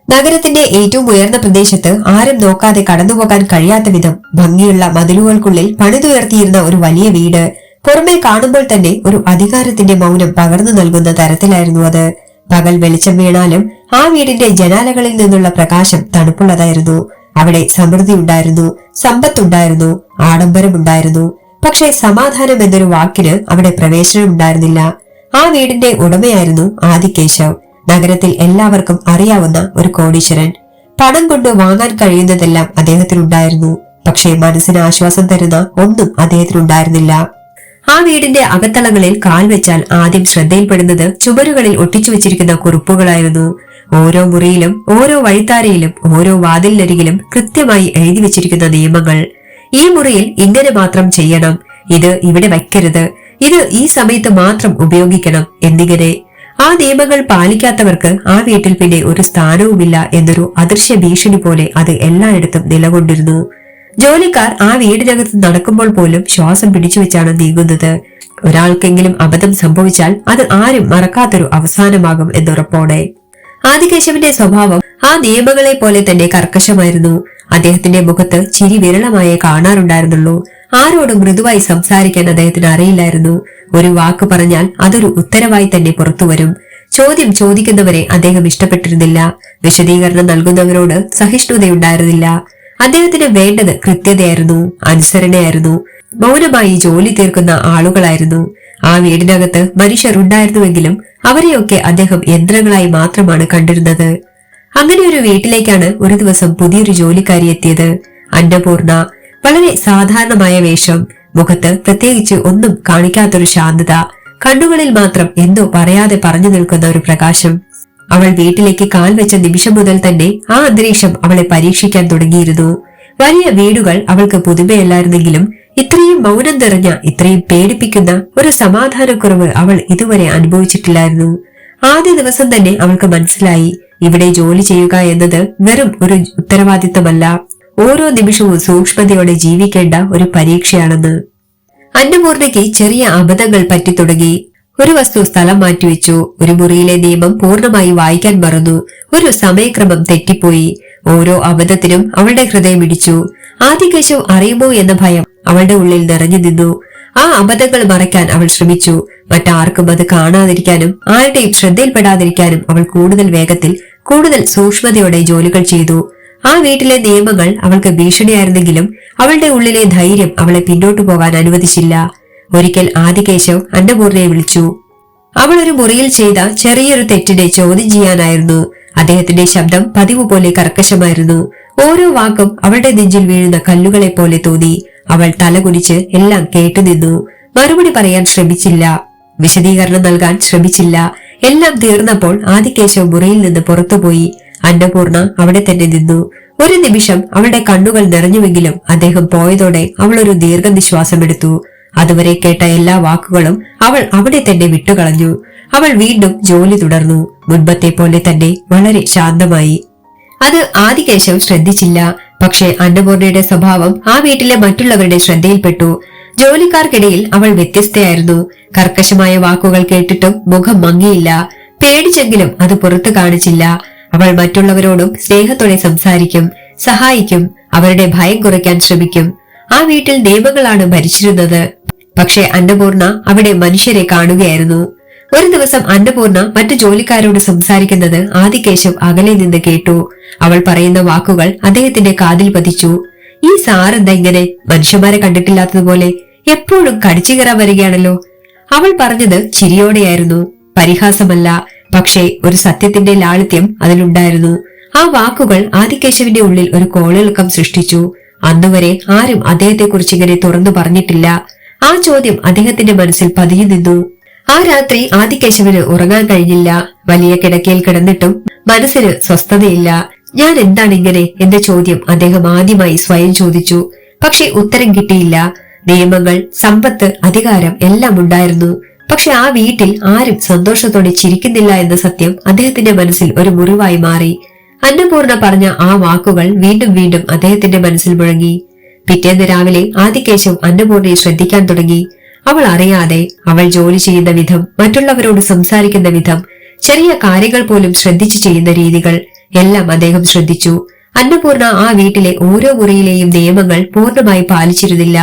നഗരത്തിന്റെ ഏറ്റവും ഉയർന്ന പ്രദേശത്ത് ആരും നോക്കാതെ കടന്നുപോകാൻ കഴിയാത്ത വിധം ഭംഗിയുള്ള മതിലുകൾക്കുള്ളിൽ പണിതുയർത്തിയിരുന്ന ഒരു വലിയ വീട്. പുറമെ കാണുമ്പോൾ തന്നെ ഒരു അധികാരത്തിന്റെ മൗനം പകർന്നു നൽകുന്ന തരത്തിലായിരുന്നു അത്. പകൽ വെളിച്ചം വീണാലും ആ വീടിന്റെ ജനാലകളിൽ നിന്നുള്ള പ്രകാശം തണുപ്പുള്ളതായിരുന്നു. അവിടെ സമൃദ്ധി ഉണ്ടായിരുന്നു, സമ്പത്തുണ്ടായിരുന്നു, ആഡംബരമുണ്ടായിരുന്നു. പക്ഷേ സമാധാനം എന്നൊരു വാക്കിന് അവിടെ പ്രവേശനം ഉണ്ടായിരുന്നില്ല. ആ വീടിന്റെ ഉടമയായിരുന്നു ആദികേശവ്. നഗരത്തിൽ എല്ലാവർക്കും അറിയാവുന്ന ഒരു കോടീശ്വരൻ. പണം കൊണ്ട് വാങ്ങാൻ കഴിയുന്നതെല്ലാം അദ്ദേഹത്തിനുണ്ടായിരുന്നു. പക്ഷേ മനസ്സിന് ആശ്വാസം തരുന്ന ഒന്നും അദ്ദേഹത്തിനുണ്ടായിരുന്നില്ല. ആ വീടിന്റെ അകത്തളങ്ങളിൽ കാൽ വെച്ചാൽ ആദ്യം ശ്രദ്ധയിൽപ്പെടുന്നത് ചുമരുകളിൽ ഒട്ടിച്ചു വെച്ചിരിക്കുന്ന കുറിപ്പുകളായിരുന്നു. ഓരോ മുറിയിലും, ഓരോ വഴിത്താരയിലും, ഓരോ വാതിലിനരികിലും കൃത്യമായി എഴുതി വെച്ചിരിക്കുന്ന നിയമങ്ങൾ. ഈ മുറിയിൽ ഇങ്ങനെ മാത്രം ചെയ്യണം, ഇത് ഇവിടെ വയ്ക്കരുത്, ഇത് ഈ സമയത്ത് മാത്രം ഉപയോഗിക്കണം എന്നിങ്ങനെ. ആ നിയമങ്ങൾ പാലിക്കാത്തവർക്ക് ആ വീട്ടിൽ പിന്നെ ഒരു സ്ഥാനവുമില്ല എന്നൊരു അദൃശ്യ ഭീഷണി പോലെ അത് എല്ലായിടത്തും നിലകൊണ്ടിരുന്നു. ജോലിക്കാർ ആ വീടിനകത്ത് നടക്കുമ്പോൾ പോലും ശ്വാസം പിടിച്ചു വെച്ചാണ് നീങ്ങുന്നത്. ഒരാൾക്കെങ്കിലും അബദ്ധം സംഭവിച്ചാൽ അത് ആരും മറക്കാത്തൊരു അവസാനമാകും എന്നുറപ്പോടെ. ആദികേശവന്റെ സ്വഭാവം ആ നിയമങ്ങളെ പോലെ തന്നെ കർക്കശമായിരുന്നു. അദ്ദേഹത്തിന്റെ മുഖത്ത് ചിരി വിരളമായേ കാണാറുണ്ടായിരുന്നുള്ളൂ. ആരോടും മൃദുവായി സംസാരിക്കാൻ അദ്ദേഹത്തിന് അറിയില്ലായിരുന്നു. ഒരു വാക്ക് പറഞ്ഞാൽ അതൊരു ഉത്തരവായി തന്നെ പുറത്തുവരും. ചോദ്യം ചോദിക്കുന്നവരെ അദ്ദേഹം ഇഷ്ടപ്പെട്ടിരുന്നില്ല. വിശദീകരണം നൽകുന്നവരോട് സഹിഷ്ണുതയുണ്ടായിരുന്നില്ല. അദ്ദേഹത്തിന് വേണ്ടത് കൃത്യതയായിരുന്നു, അനുസരണയായിരുന്നു. മൗനമായി ജോലി തീർക്കുന്ന ആളുകളായിരുന്നു. ആ വീടിനകത്ത് മനുഷ്യർ ഉണ്ടായിരുന്നുവെങ്കിലും അവരെയൊക്കെ അദ്ദേഹം യന്ത്രങ്ങളായി മാത്രമാണ് കണ്ടിരുന്നത്. അങ്ങനെ ഒരു വീട്ടിലേക്കാണ് ഒരു ദിവസം പുതിയൊരു ജോലിക്കാരി എത്തിയത്. അന്നപൂർണ. വളരെ സാധാരണമായ വേഷം, മുഖത്ത് പ്രത്യേകിച്ച് ഒന്നും കാണിക്കാത്തൊരു ശാന്തത, കണ്ണുകളിൽ മാത്രം എന്തോ പറയാതെ പറഞ്ഞു നിൽക്കുന്ന ഒരു പ്രകാശം. അവൾ വീട്ടിലേക്ക് കാൽ വെച്ച നിമിഷം മുതൽ തന്നെ ആ അന്തരീക്ഷം അവളെ പരീക്ഷിക്കാൻ തുടങ്ങിയിരുന്നു. വലിയ വീടുകൾ അവൾക്ക് പുതുമയല്ലായിരുന്നെങ്കിലും ഇത്രയും മൗനം നിറഞ്ഞ, ഇത്രയും പേടിപ്പിക്കുന്ന ഒരു സമാധാനക്കുറവ് അവൾ ഇതുവരെ അനുഭവിച്ചിട്ടില്ലായിരുന്നു. ആദ്യ ദിവസം തന്നെ അവൾക്ക് മനസ്സിലായി, ഇവിടെ ജോലി ചെയ്യുക എന്നത് വെറും ഒരു ഉത്തരവാദിത്തമല്ല, ഓരോ നിമിഷവും സൂക്ഷ്മതയോടെ ജീവിക്കേണ്ട ഒരു പരീക്ഷയാണെന്ന്. അന്നപൂർണയ്ക്ക് ചെറിയ അബദ്ധങ്ങൾ പറ്റിത്തുടങ്ങി. ഒരു വസ്തു സ്ഥലം മാറ്റിവെച്ചു, ഒരു മുറിയിലെ നിയമം പൂർണ്ണമായി വായിക്കാൻ മറന്നു, ഒരു സമയക്രമം തെറ്റിപ്പോയി. ഓരോ അബദ്ധത്തിനും അവളുടെ ഹൃദയം ഇടിച്ചു. ആദികേശവ് അറിയുമോ എന്ന ഭയം അവളുടെ ഉള്ളിൽ നിറഞ്ഞു നിന്നു. ആ അബദ്ധങ്ങൾ മറയ്ക്കാൻ അവൾ ശ്രമിച്ചു. മറ്റാർക്കും അത് കാണാതിരിക്കാനും ആരുടെയും ശ്രദ്ധയിൽപ്പെടാതിരിക്കാനും അവൾ കൂടുതൽ വേഗത്തിൽ, കൂടുതൽ സൂക്ഷ്മതയോടെ ജോലികൾ ചെയ്തു. ആ വീട്ടിലെ നിയമങ്ങൾ അവൾക്ക് ഭീഷണിയായിരുന്നെങ്കിലും അവളുടെ ഉള്ളിലെ ധൈര്യം അവളെ പിന്നോട്ടു പോകാൻ അനുവദിച്ചില്ല. ഒരിക്കൽ ആദികേശവ് അന്നപൂർണയെ വിളിച്ചു. അവൾ ഒരു മുറിയിൽ ചെയ്ത ചെറിയൊരു തെറ്റിനെ ചോദ്യം ചെയ്യാനായിരുന്നു. അദ്ദേഹത്തിന്റെ ശബ്ദം പതിവ് പോലെ കർക്കശമായിരുന്നു. ഓരോ വാക്കും അവളുടെ നെഞ്ചിൽ വീഴുന്ന കല്ലുകളെ പോലെ തോന്നി. അവൾ തലകുനിച്ച് എല്ലാം കേട്ടുനിന്നു. മറുപടി പറയാൻ ശ്രമിച്ചില്ല, വിശദീകരണം നൽകാൻ ശ്രമിച്ചില്ല. എല്ലാം തീർന്നപ്പോൾ ആദികേശവ് മുറിയിൽ നിന്ന് പുറത്തുപോയി. അന്നപൂർണ അവിടെ തന്നെ നിന്നു. ഒരു നിമിഷം അവളുടെ കണ്ണുകൾ നിറഞ്ഞുവെങ്കിലും അദ്ദേഹം പോയതോടെ അവൾ ഒരു ദീർഘനിശ്വാസമെടുത്തു. അതുവരെ കേട്ട എല്ലാ വാക്കുകളും അവൾ അവിടെ തന്നെ വിട്ടുകളഞ്ഞു. അവൾ വീണ്ടും ജോലി തുടർന്നു, മുൻപത്തെ പോലെ തന്നെ വളരെ ശാന്തമായി. അത് ആദികേശവ് ശ്രദ്ധിച്ചില്ല. പക്ഷേ അന്നപൂർണയുടെ സ്വഭാവം ആ വീട്ടിലെ മറ്റുള്ളവരുടെ ശ്രദ്ധയിൽപ്പെട്ടു. ജോലിക്കാർക്കിടയിൽ അവൾ വ്യത്യസ്തയായിരുന്നു. കർക്കശമായ വാക്കുകൾ കേട്ടിട്ടും മുഖം മങ്ങിയില്ല. പേടിച്ചെങ്കിലും അത് പുറത്തു കാണിച്ചില്ല. അവൾ മറ്റുള്ളവരോടും സ്നേഹത്തോടെ സംസാരിക്കും, സഹായിക്കും, അവരുടെ ഭയം കുറയ്ക്കാൻ ശ്രമിക്കും. ആ വീട്ടിൽ നിയമങ്ങളാണ് ഭരിച്ചിരുന്നത്. പക്ഷെ അന്നപൂർണ അവിടെ മനുഷ്യരെ കാണുകയായിരുന്നു. ഒരു ദിവസം അന്നപൂർണ മറ്റു ജോലിക്കാരോട് സംസാരിക്കുന്നത് ആദികേശവ് അകലെ നിന്ന് കേട്ടു. അവൾ പറയുന്ന വാക്കുകൾ അദ്ദേഹത്തിന്റെ കാതിൽ പതിച്ചു. ഈ സാറെന്താ ഇങ്ങനെ മനുഷ്യന്മാരെ കണ്ടിട്ടില്ലാത്തതുപോലെ എപ്പോഴും കടിച്ചു കയറാൻ വരികയാണല്ലോ. അവൾ പറഞ്ഞത് ചിരിയോടെയായിരുന്നു, പരിഹാസമല്ല. പക്ഷേ ഒരു സത്യത്തിന്റെ ലാളിത്യം അതിലുണ്ടായിരുന്നു. ആ വാക്കുകൾ ആദികേശവിന്റെ ഉള്ളിൽ ഒരു കോളിളക്കം സൃഷ്ടിച്ചു. അന്നുവരെ ആരും അദ്ദേഹത്തെക്കുറിച്ച് ഇങ്ങനെ തുറന്നു പറഞ്ഞിട്ടില്ല. ആ ചോദ്യം അദ്ദേഹത്തിന്റെ മനസ്സിൽ പതിഞ്ഞു നിന്നു. ആ രാത്രി ആദികേശവിന് ഉറങ്ങാൻ കഴിഞ്ഞില്ല. വലിയ കിടക്കയിൽ കിടന്നിട്ടും മനസ്സിന് സ്വസ്ഥതയില്ല. ഞാൻ എന്താണ് ഇങ്ങനെ എന്ന ചോദ്യം അദ്ദേഹം ആദ്യമായി സ്വയം ചോദിച്ചു. പക്ഷെ ഉത്തരം കിട്ടിയില്ല. നിയമങ്ങൾ, സമ്പത്ത്, അധികാരം എല്ലാം ഉണ്ടായിരുന്നു. പക്ഷെ ആ വീട്ടിൽ ആരും സന്തോഷത്തോടെ ചിരിക്കുന്നില്ല എന്ന സത്യം അദ്ദേഹത്തിന്റെ മനസ്സിൽ ഒരു മുറിവായി മാറി. അന്നപൂർണ പറഞ്ഞ ആ വാക്കുകൾ വീണ്ടും വീണ്ടും അദ്ദേഹത്തിന്റെ മനസ്സിൽ മുഴങ്ങി. പിറ്റേന്ന് രാവിലെ ആദികേശവ് അന്നപൂർണയെ ശ്രദ്ധിക്കാൻ തുടങ്ങി. അവൾ അറിയാതെ അവൾ ജോലി ചെയ്യുന്ന വിധം, മറ്റുള്ളവരോട് സംസാരിക്കുന്ന വിധം, ചെറിയ കാര്യങ്ങൾ പോലും ശ്രദ്ധിച്ചു ചെയ്യുന്ന രീതികൾ എല്ലാം അദ്ദേഹം ശ്രദ്ധിച്ചു. അന്നപൂർണ ആ വീട്ടിലെ ഓരോ മുറിയിലെയും നിയമങ്ങൾ പൂർണ്ണമായി പാലിച്ചിരുന്നില്ല.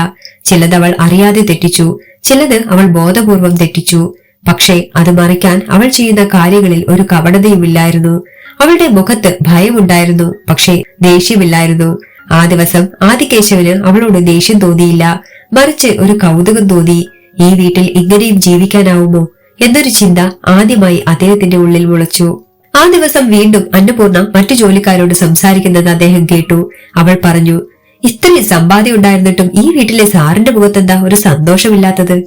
ചിലത് അവൾ അറിയാതെ തെറ്റിച്ചു, ചിലത് അവൾ ബോധപൂർവം തെറ്റിച്ചു. പക്ഷേ അത് മറിക്കാൻ അവൾ ചെയ്യുന്ന കാര്യങ്ങളിൽ ഒരു കപടതയുമില്ലായിരുന്നു. അവളുടെ മുഖത്ത് ഭയമുണ്ടായിരുന്നു, പക്ഷേ ദേഷ്യമില്ലായിരുന്നു. ആ ദിവസം ആദികേശവന് അവളോട് ദേഷ്യം തോന്നിയില്ല, മറിച്ച് ഒരു കൗതുകം തോന്നി. ഈ വീട്ടിൽ ഇങ്ങനെയും ജീവിക്കാനാവുമോ എന്നൊരു ചിന്ത ആദ്യമായി അദ്ദേഹത്തിന്റെ ഉള്ളിൽ മുളച്ചു. ആ ദിവസം വീണ്ടും അന്നപൂർണ മറ്റു ജോലിക്കാരോട് സംസാരിക്കുന്നത് അദ്ദേഹം കേട്ടു. അവൾ പറഞ്ഞു, ഇത്രയും സമ്പാദ്യം ഉണ്ടായിരുന്നിട്ടും ഈ വീട്ടിലെ സാറിന്റെ മുഖത്തെന്താ ഒരു സന്തോഷമില്ലാത്തത്?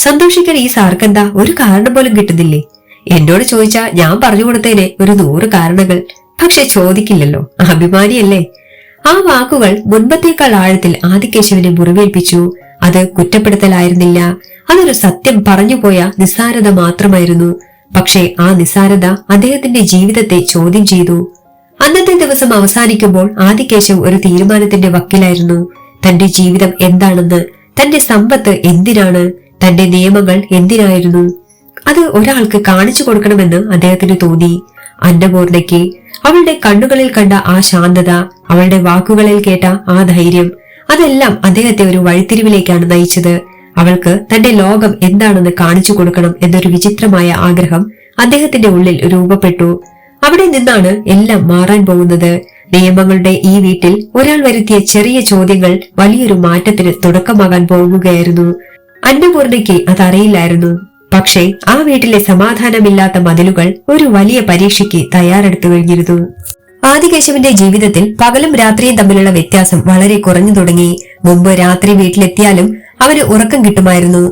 സന്തോഷിക്കാൻ ഈ സാർക്കെന്താ ഒരു കാരണം പോലും കിട്ടുന്നില്ലേ? എന്നോട് ചോദിച്ചാ ഞാൻ പറഞ്ഞു കൊടുത്തേനെ ഒരു 100 കാരണങ്ങൾ. പക്ഷെ ചോദിക്കില്ലല്ലോ, അഭിമാനിയല്ലേ. ആ വാക്കുകൾ മുൻപത്തേക്കാൾ ആഴത്തിൽ ആദികേശവനെ മുറിവേൽപ്പിച്ചു. അത് കുറ്റപ്പെടുത്തലായിരുന്നില്ല, അതൊരു സത്യം പറഞ്ഞുപോയ നിസ്സാരത മാത്രമായിരുന്നു. പക്ഷേ ആ നിസ്സാരത അദ്ദേഹത്തിന്റെ ജീവിതത്തെ ചോദ്യം ചെയ്തു. അന്നത്തെ ദിവസം അവസാനിക്കുമ്പോൾ ആദികേശവ് ഒരു തീരുമാനത്തിന്റെ വക്കിലായിരുന്നു. തന്റെ ജീവിതം എന്താണെന്ന്, തന്റെ സമ്പത്ത് എന്തിനാണ്, തന്റെ നിയമങ്ങൾ എന്തിനായിരുന്നു, അത് ഒരാൾക്ക് കാണിച്ചു കൊടുക്കണമെന്ന് അദ്ദേഹത്തിന് തോന്നി. അന്നപൂർണയ്ക്ക് അവളുടെ കണ്ണുകളിൽ കണ്ട ആ ശാന്തത, അവളുടെ വാക്കുകളിൽ കേട്ട ആ ധൈര്യം, അതെല്ലാം അദ്ദേഹത്തെ ഒരു വഴിത്തിരിവിലേക്കാണ് നയിച്ചത്. അവൾക്ക് തന്റെ ലോകം എന്താണെന്ന് കാണിച്ചു കൊടുക്കണം എന്നൊരു വിചിത്രമായ ആഗ്രഹം അദ്ദേഹത്തിന്റെ ഉള്ളിൽ രൂപപ്പെട്ടു. അവിടെ നിന്നാണ് എല്ലാം മാറാൻ പോകുന്നത്. നിയമങ്ങളുടെ ഈ വീട്ടിൽ ഒരാൾ വരുത്തിയ ചെറിയ ചോദ്യങ്ങൾ വലിയൊരു മാറ്റത്തിന് തുടക്കമാകാൻ പോകുകയായിരുന്നു. അന്നപൂർണയ്ക്ക് അതറിയില്ലായിരുന്നു. പക്ഷേ ആ വീട്ടിലെ സമാധാനമില്ലാത്ത മതിലുകൾ ഒരു വലിയ പരീക്ഷയ്ക്ക് തയ്യാറെടുത്തു കഴിഞ്ഞിരുന്നു. ആദികേശവന്റെ ജീവിതത്തിൽ പകലും രാത്രിയും തമ്മിലുള്ള വ്യത്യാസം വളരെ കുറഞ്ഞു തുടങ്ങി. മുമ്പ് രാത്രി വീട്ടിലെത്തിയാലും അവന് ഉറക്കം കിട്ടുമായിരുന്നു.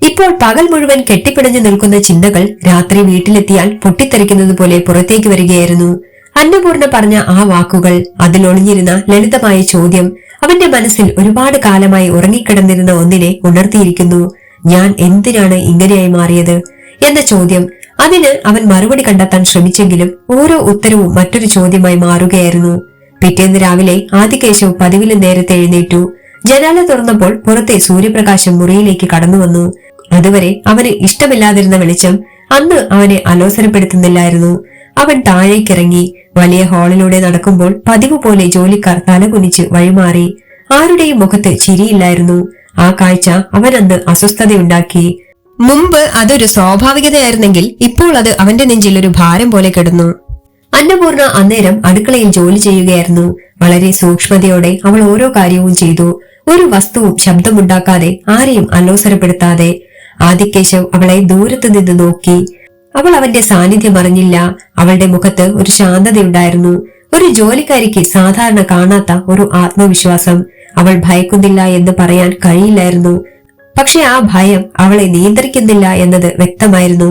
ഇപ്പോൾ പകൽ മുഴുവൻ കെട്ടിപ്പിടഞ്ഞു നിൽക്കുന്ന ചിന്തകൾ രാത്രി വീട്ടിലെത്തിയാൽ പൊട്ടിത്തെറിക്കുന്നത് പോലെ പുറത്തേക്ക് വരികയായിരുന്നു. അന്നപൂർണ പറഞ്ഞ ആ വാക്കുകൾ, അതിലൊളിഞ്ഞിരുന്ന ലളിതമായ ചോദ്യം അവന്റെ മനസ്സിൽ ഒരുപാട് കാലമായി ഉറങ്ങിക്കിടന്നിരുന്ന ഒന്നിനെ ഉണർത്തിയിരിക്കുന്നു. ഞാൻ എന്തിനാണ് ഇങ്ങനെയായി മാറിയത് എന്ന ചോദ്യം. അതിന് അവൻ മറുപടി കണ്ടെത്താൻ ശ്രമിച്ചെങ്കിലും ഓരോ ഉത്തരവും മറ്റൊരു ചോദ്യമായി മാറുകയായിരുന്നു. പിറ്റേന്ന് രാവിലെ ആദികേശവ് പതിവിലും നേരത്തെ എഴുന്നേറ്റു. ജനാല തുറന്നപ്പോൾ പുറത്തെ സൂര്യപ്രകാശം മുറിയിലേക്ക് കടന്നുവന്നു. അതുവരെ അവന് ഇഷ്ടമില്ലാതിരുന്ന വെളിച്ചം അന്ന് അവനെ അലോസരപ്പെടുത്തുന്നില്ലായിരുന്നു. അവൻ താഴേക്കിറങ്ങി. വലിയ ഹാളിലൂടെ നടക്കുമ്പോൾ പതിവ് പോലെ ജോലിക്കാർ തലകുനിച്ച് വഴിമാറി. ആരുടെയും മുഖത്ത് ചിരിയില്ലായിരുന്നു. ആ കാഴ്ച അവനന്ന് അസ്വസ്ഥതയുണ്ടാക്കി. മുമ്പ് അതൊരു സ്വാഭാവികതയായിരുന്നെങ്കിൽ ഇപ്പോൾ അത് അവന്റെ നെഞ്ചിൽ ഒരു ഭാരം പോലെ കിടന്നു. അന്നപൂർണ അന്നേരം അടുക്കളയിൽ ജോലി ചെയ്യുകയായിരുന്നു. വളരെ സൂക്ഷ്മതയോടെ അവൾ ഓരോ കാര്യവും ചെയ്തു. ഒരു വസ്തുവും ശബ്ദമുണ്ടാക്കാതെ, ആരെയും അലോസരപ്പെടുത്താതെ. ആദികേശവ് അവളെ ദൂരത്തു നിന്ന് നോക്കി. അവൾ അവന്റെ സാന്നിധ്യം അറിഞ്ഞില്ല. അവളുടെ മുഖത്ത് ഒരു ശാന്തതയുണ്ടായിരുന്നു. ഒരു ജോലിക്കാരിക്ക് സാധാരണ കാണാത്ത ഒരു ആത്മവിശ്വാസം. അവൾ ഭയക്കുന്നില്ല എന്ന് പറയാൻ കഴിയില്ലായിരുന്നു. പക്ഷെ ആ ഭയം അവളെ നിയന്ത്രിക്കുന്നില്ല എന്നത് വ്യക്തമായിരുന്നു.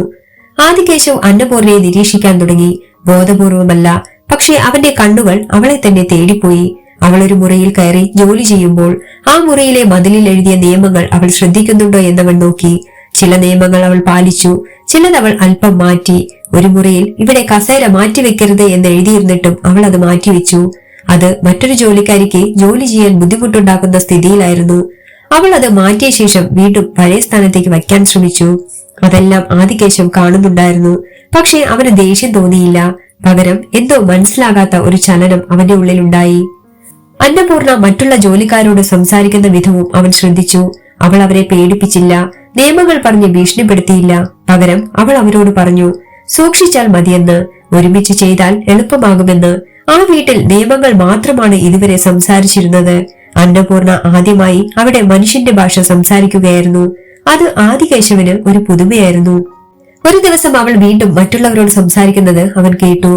ആദികേശവ് അന്നപൂർണയെ നിരീക്ഷിക്കാൻ തുടങ്ങി. ബോധപൂർവമല്ല, പക്ഷെ അവന്റെ കണ്ണുകൾ അവളെ തന്നെ തേടിപ്പോയി. അവൾ ഒരു മുറിയിൽ കയറി ജോലി ചെയ്യുമ്പോൾ ആ മുറിയിലെ മതിലിൽ എഴുതിയ നിയമങ്ങൾ അവൾ ശ്രദ്ധിക്കുന്നുണ്ടോ എന്നവൾ നോക്കി. ചില നിയമങ്ങൾ അവൾ പാലിച്ചു, ചിലത് അവൾ അല്പം മാറ്റി. ഒരു മുറിയിൽ ഇവിടെ കസേര മാറ്റിവെക്കരുത് എന്ന് എഴുതിയിരുന്നിട്ടും അവൾ അത് മാറ്റിവെച്ചു. അത് മറ്റൊരു ജോലിക്കാരിക്ക് ജോലി ചെയ്യാൻ ബുദ്ധിമുട്ടുണ്ടാക്കുന്ന സ്ഥിതിയിലായിരുന്നു. അവൾ അത് മാറ്റിയ ശേഷം വീണ്ടും പഴയ സ്ഥാനത്തേക്ക് വയ്ക്കാൻ ശ്രമിച്ചു. അതെല്ലാം ആദികേശവ് കാണുന്നുണ്ടായിരുന്നു. പക്ഷെ അവന് ദേഷ്യം തോന്നിയില്ല. പകരം എന്തോ മനസ്സിലാകാത്ത ഒരു ചലനം അവന്റെ ഉള്ളിലുണ്ടായി. അന്നപൂർണ മറ്റുള്ള ജോലിക്കാരോട് സംസാരിക്കുന്ന വിധവും അവൻ ശ്രദ്ധിച്ചു. അവൾ അവരെ പേടിപ്പിച്ചില്ല, നിയമങ്ങൾ പറഞ്ഞ് ഭീഷണിപ്പെടുത്തിയില്ല. പകരം അവൾ അവരോട് പറഞ്ഞു, സൂക്ഷിച്ചാൽ മതിയെന്ന്, ഒരുമിച്ച് ചെയ്താൽ എളുപ്പമാകുമെന്ന്. ആ വീട്ടിൽ നിയമങ്ങൾ മാത്രമാണ് ഇതുവരെ സംസാരിച്ചിരുന്നത്. അന്നപൂർണ ആദ്യമായി അവിടെ മനുഷ്യന്റെ ഭാഷ സംസാരിക്കുകയായിരുന്നു. അത് ആദികേശവന് ഒരു പുതുമയായിരുന്നു. ഒരു ദിവസം അവൾ വീണ്ടും മറ്റുള്ളവരോട് സംസാരിക്കുന്നത് അവൻ കേട്ടു.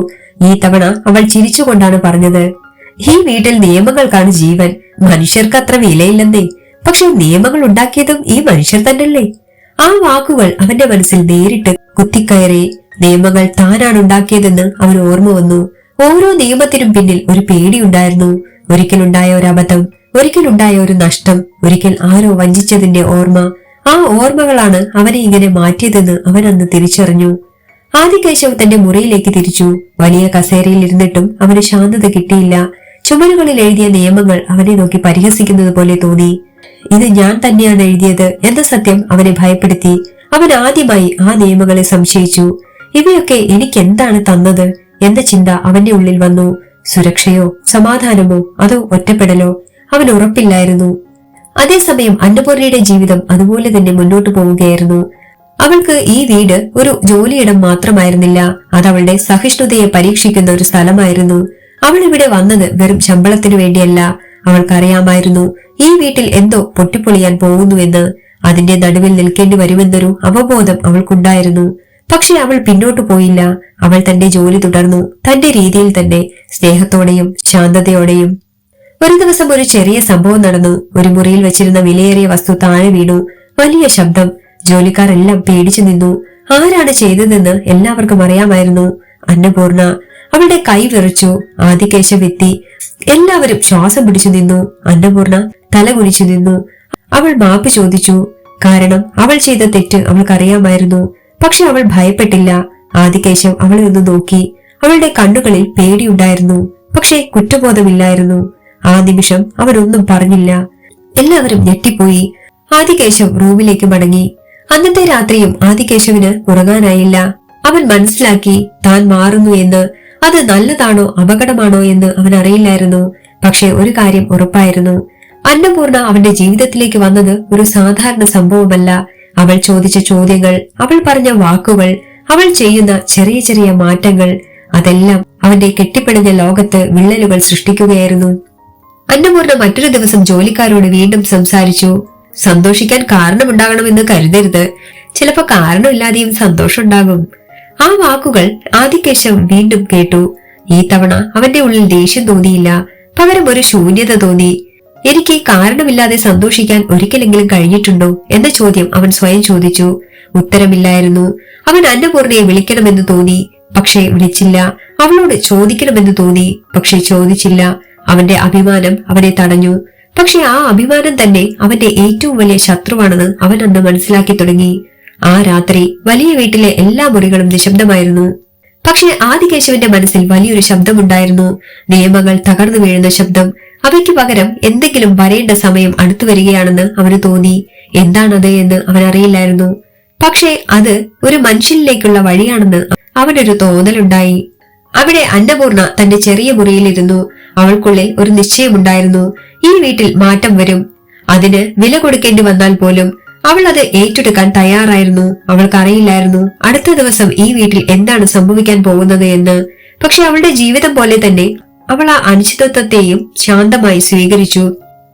ഈ തവണ അവൾ ചിരിച്ചുകൊണ്ടാണ് പറഞ്ഞത്, ഈ വീട്ടിൽ നിയമങ്ങൾക്കാണ് ജീവൻ, മനുഷ്യർക്ക് അത്ര വിലയില്ലെന്നേ. പക്ഷെ നിയമങ്ങൾ ഉണ്ടാക്കിയതും ഈ മനുഷ്യർ തന്നെയല്ലേ? ആ വാക്കുകൾ അവന്റെ മനസ്സിൽ നേരിട്ട് കുത്തിക്കയറി. നിയമങ്ങൾ താനാണ് ഉണ്ടാക്കിയതെന്ന് അവൻ ഓർമ്മ വന്നു. ഓരോ നിയമത്തിനും പിന്നിൽ ഒരു പേടിയുണ്ടായിരുന്നു. ഒരിക്കലുണ്ടായ ഒരു അബദ്ധം, ഒരിക്കലുണ്ടായ ഒരു നഷ്ടം, ഒരിക്കൽ ആരോ വഞ്ചിച്ചതിന്റെ ഓർമ്മ. ആ ഓർമ്മകളാണ് അവനെ ഇങ്ങനെ മാറ്റിയതെന്ന് അവൻ അന്ന് തിരിച്ചറിഞ്ഞു. ആദികേശവ് തന്റെ മുറിയിലേക്ക് തിരിച്ചു. വലിയ കസേരയിൽ ഇരുന്നിട്ടും അവന് ശാന്തത കിട്ടിയില്ല. ചുമരുകളിൽ എഴുതിയ നിയമങ്ങൾ അവനെ നോക്കി പരിഹസിക്കുന്നത് പോലെ തോന്നി. ഇത് ഞാൻ തന്നെയാണ് എഴുതിയത് എന്ന സത്യം അവനെ ഭയപ്പെടുത്തി. അവൻ ആദ്യമായി ആ നിയമങ്ങളെ സംശയിച്ചു. ഇവയൊക്കെ എനിക്ക് എന്താണ് തന്നത്? എന്ന ചിന്ത അവന്റെ ഉള്ളിൽ വന്നു. സുരക്ഷയോ സമാധാനമോ അതോ ഒറ്റപ്പെടലോ അവൻ ഉറപ്പില്ലായിരുന്നു. അതേസമയം അന്നപൂർണയുടെ ജീവിതം അതുപോലെ തന്നെ മുന്നോട്ടു പോവുകയായിരുന്നു. അവൾക്ക് ഈ വീട് ഒരു ജോലിയിടം മാത്രമായിരുന്നില്ല, അതവളുടെ സഹിഷ്ണുതയെ പരീക്ഷിക്കുന്ന ഒരു സ്ഥലമായിരുന്നു. അവൾ ഇവിടെ വന്നത് വെറും ശമ്പളത്തിനു വേണ്ടിയല്ല. അവൾക്കറിയാമായിരുന്നു ഈ വീട്ടിൽ എന്തോ പൊട്ടിപ്പൊളിയാൻ പോകുന്നുവെന്ന്. അതിന്റെ നടുവിൽ നിൽക്കേണ്ടി വരുമെന്നൊരു അവബോധം അവൾക്കുണ്ടായിരുന്നു. പക്ഷെ അവൾ പിന്നോട്ടു പോയില്ല. അവൾ തന്റെ ജോലി തുടർന്നു, തന്റെ രീതിയിൽ തന്നെ, സ്നേഹത്തോടെയും ശാന്തതയോടെയും. ഒരു ദിവസം ഒരു ചെറിയ സംഭവം നടന്നു. ഒരു മുറിയിൽ വെച്ചിരുന്ന വിലയേറിയ വസ്തു താഴെ വീണു. വലിയ ശബ്ദം. ജോലിക്കാർ എല്ലാം പേടിച്ചു നിന്നു. ആരാണ് ചെയ്തതെന്ന് എല്ലാവർക്കും അറിയാമായിരുന്നു. അന്നപൂർണ. അവളുടെ കൈ വിറച്ചു. ആദികേശവ് എത്തി. എല്ലാവരും ശ്വാസം പിടിച്ചു നിന്നു. അന്നപൂർണ തല കുനിച്ചു നിന്നു. അവൾ മാപ്പ് ചോദിച്ചു. കാരണം അവൾ ചെയ്ത തെറ്റ് അവൾക്കറിയാമായിരുന്നു. പക്ഷെ അവൾ ഭയപ്പെട്ടില്ല. ആദികേശവ് അവളെ ഒന്ന് നോക്കി. അവളുടെ കണ്ണുകളിൽ പേടിയുണ്ടായിരുന്നു, പക്ഷെ കുറ്റബോധമില്ലായിരുന്നു. ആ നിമിഷം അവരൊന്നും പറഞ്ഞില്ല. എല്ലാവരും ഞെട്ടിപ്പോയി. ആദികേശവ് റൂമിലേക്ക് മടങ്ങി. അന്നത്തെ രാത്രിയും ആദികേശവിന് ഉറങ്ങാനായില്ല. അവൻ മനസ്സിലാക്കി താൻ മാറുന്നു എന്ന്. അത് നല്ലതാണോ അപകടമാണോ എന്ന് അവൻ അറിയില്ലായിരുന്നു. പക്ഷെ ഒരു കാര്യം ഉറപ്പായിരുന്നു, അന്നപൂർണ അവന്റെ ജീവിതത്തിലേക്ക് വന്നത് ഒരു സാധാരണ സംഭവമല്ല. അവൾ ചോദിച്ച ചോദ്യങ്ങൾ, അവൾ പറഞ്ഞ വാക്കുകൾ, അവൾ ചെയ്യുന്ന ചെറിയ ചെറിയ മാറ്റങ്ങൾ, അതെല്ലാം അവന്റെ കെട്ടിപ്പിടിഞ്ഞ ലോകത്ത് വിള്ളലുകൾ സൃഷ്ടിക്കുകയായിരുന്നു. അന്നപൂർണ മറ്റൊരു ദിവസം ജോലിക്കാരോട് വീണ്ടും സംസാരിച്ചു. സന്തോഷിക്കാൻ കാരണമുണ്ടാകണമെന്ന് കരുതരുത്, ചിലപ്പോ കാരണമില്ലാതെയും സന്തോഷം ഉണ്ടാകും. ആ വാക്കുകൾ ആദികേശവ് വീണ്ടും കേട്ടു. ഈ തവണ അവന്റെ ഉള്ളിൽ ദേഷ്യം തോന്നിയില്ല, പകരം ഒരു ശൂന്യത തോന്നി. എനിക്ക് കാരണമില്ലാതെ സന്തോഷിക്കാൻ ഒരിക്കലെങ്കിലും കഴിഞ്ഞിട്ടുണ്ടോ എന്ന ചോദ്യം അവൻ സ്വയം ചോദിച്ചു. ഉത്തരമില്ലായിരുന്നു. അവൻ അന്നപൂർണയെ വിളിക്കണമെന്ന് തോന്നി, പക്ഷേ വിളിച്ചില്ല. അവളോട് ചോദിക്കണമെന്ന് തോന്നി, പക്ഷെ ചോദിച്ചില്ല. അവന്റെ അഭിമാനം അവനെ തടഞ്ഞു. പക്ഷെ ആ അഭിമാനം തന്നെ അവന്റെ ഏറ്റവും വലിയ ശത്രുവാണെന്ന് അവൻ അന്ന് മനസ്സിലാക്കി തുടങ്ങി. ആ രാത്രി വലിയ വീട്ടിലെ എല്ലാ മുറികളും നിശബ്ദമായിരുന്നു. പക്ഷെ ആദികേശവന്റെ മനസ്സിൽ വലിയൊരു ശബ്ദമുണ്ടായിരുന്നു. നിയമങ്ങൾ തകർന്നു വീഴുന്ന ശബ്ദം. അവയ്ക്ക് പകരം എന്തെങ്കിലും വരേണ്ട സമയം അടുത്തു വരികയാണെന്ന് അവന് തോന്നി. എന്താണത് എന്ന് അവൻ അറിയില്ലായിരുന്നു. പക്ഷേ അത് ഒരു മനുഷ്യനിലേക്കുള്ള വഴിയാണെന്ന് അവനൊരു തോന്നലുണ്ടായി. അവിടെ അന്നപൂർണ തന്റെ ചെറിയ മുറിയിലിരുന്നു. അവൾക്കുള്ളിൽ ഒരു നിശ്ചയമുണ്ടായിരുന്നു, ഈ വീട്ടിൽ മാറ്റം വരും. അതിന് വില കൊടുക്കേണ്ടി വന്നാൽ പോലും അവൾ അത് ഏറ്റെടുക്കാൻ തയ്യാറായിരുന്നു. അവൾക്കറിയില്ലായിരുന്നു അടുത്ത ദിവസം ഈ വീട്ടിൽ എന്താണ് സംഭവിക്കാൻ പോകുന്നത് എന്ന്. പക്ഷെ അവളുടെ ജീവിതം പോലെ തന്നെ അവൾ ആ അനിശ്ചിതത്വത്തെയും ശാന്തമായി സ്വീകരിച്ചു.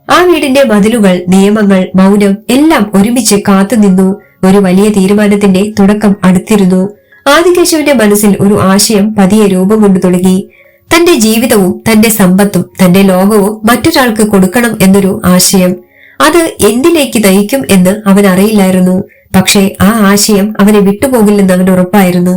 ആ വീടിന്റെ മതിലുകൾ, നിയമങ്ങൾ, മൗനം എല്ലാം ഒരുമിച്ച് കാത്തുനിന്നു. ഒരു വലിയ തീരുമാനത്തിന്റെ തുടക്കം അടുത്തിരുന്നു. ആദികേശവന്റെ മനസ്സിൽ ഒരു ആശയം പതിയെ രൂപം കൊണ്ടു തുടങ്ങി. തന്റെ ജീവിതവും തന്റെ സമ്പത്തും തന്റെ ലോകവും മറ്റൊരാൾക്ക് കൊടുക്കണം എന്നൊരു ആശയം. അത് എന്തിലേക്ക് നയിക്കും എന്ന് അവൻ അറിയില്ലായിരുന്നു. പക്ഷേ ആ ആശയം അവനെ വിട്ടുപോകില്ലെന്ന് അവൻ ഉറപ്പായിരുന്നു.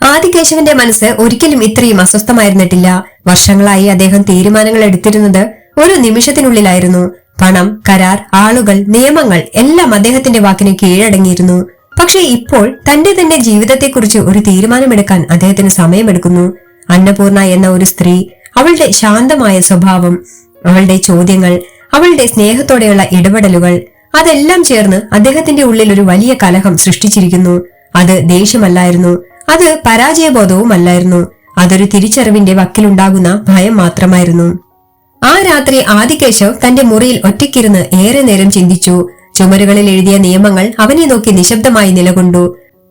ആദികേശവന്റെ മനസ്സ് ഒരിക്കലും ഇത്രയും അസ്വസ്ഥമായിരുന്നിട്ടില്ല. വർഷങ്ങളായി അദ്ദേഹം തീരുമാനങ്ങൾ എടുത്തിരുന്നത് ഒരു നിമിഷത്തിനുള്ളിലായിരുന്നു. പണം, കരാർ, ആളുകൾ, നിയമങ്ങൾ എല്ലാം അദ്ദേഹത്തിന്റെ വാക്കിന് കീഴടങ്ങിയിരുന്നു. പക്ഷെ ഇപ്പോൾ തന്റെ തന്നെ ജീവിതത്തെക്കുറിച്ച് ഒരു തീരുമാനമെടുക്കാൻ അദ്ദേഹത്തിന് സമയമെടുക്കുന്നു. അന്നപൂർണ എന്ന ഒരു സ്ത്രീ, അവളുടെ ശാന്തമായ സ്വഭാവം, അവളുടെ ചോദ്യങ്ങൾ, അവളുടെ സ്നേഹത്തോടെയുള്ള ഇടപെടലുകൾ, അതെല്ലാം ചേർന്ന് അദ്ദേഹത്തിന്റെ ഉള്ളിൽ ഒരു വലിയ കലഹം സൃഷ്ടിച്ചിരിക്കുന്നു. അത് ദേഷ്യമല്ലായിരുന്നു, അത് പരാജയബോധവുമല്ലായിരുന്നു, അതൊരു തിരിച്ചറിവിന്റെ വക്കിലുണ്ടാകുന്ന ഭയം മാത്രമായിരുന്നു. ആ രാത്രി ആദികേശവ് തന്റെ മുറിയിൽ ഒറ്റയ്ക്കിരുന്ന് ഏറെ നേരം ചിന്തിച്ചു. ചുമരുകളിൽ എഴുതിയ നിയമങ്ങൾ അവനെ നോക്കി നിശബ്ദമായി നിലകൊണ്ടു.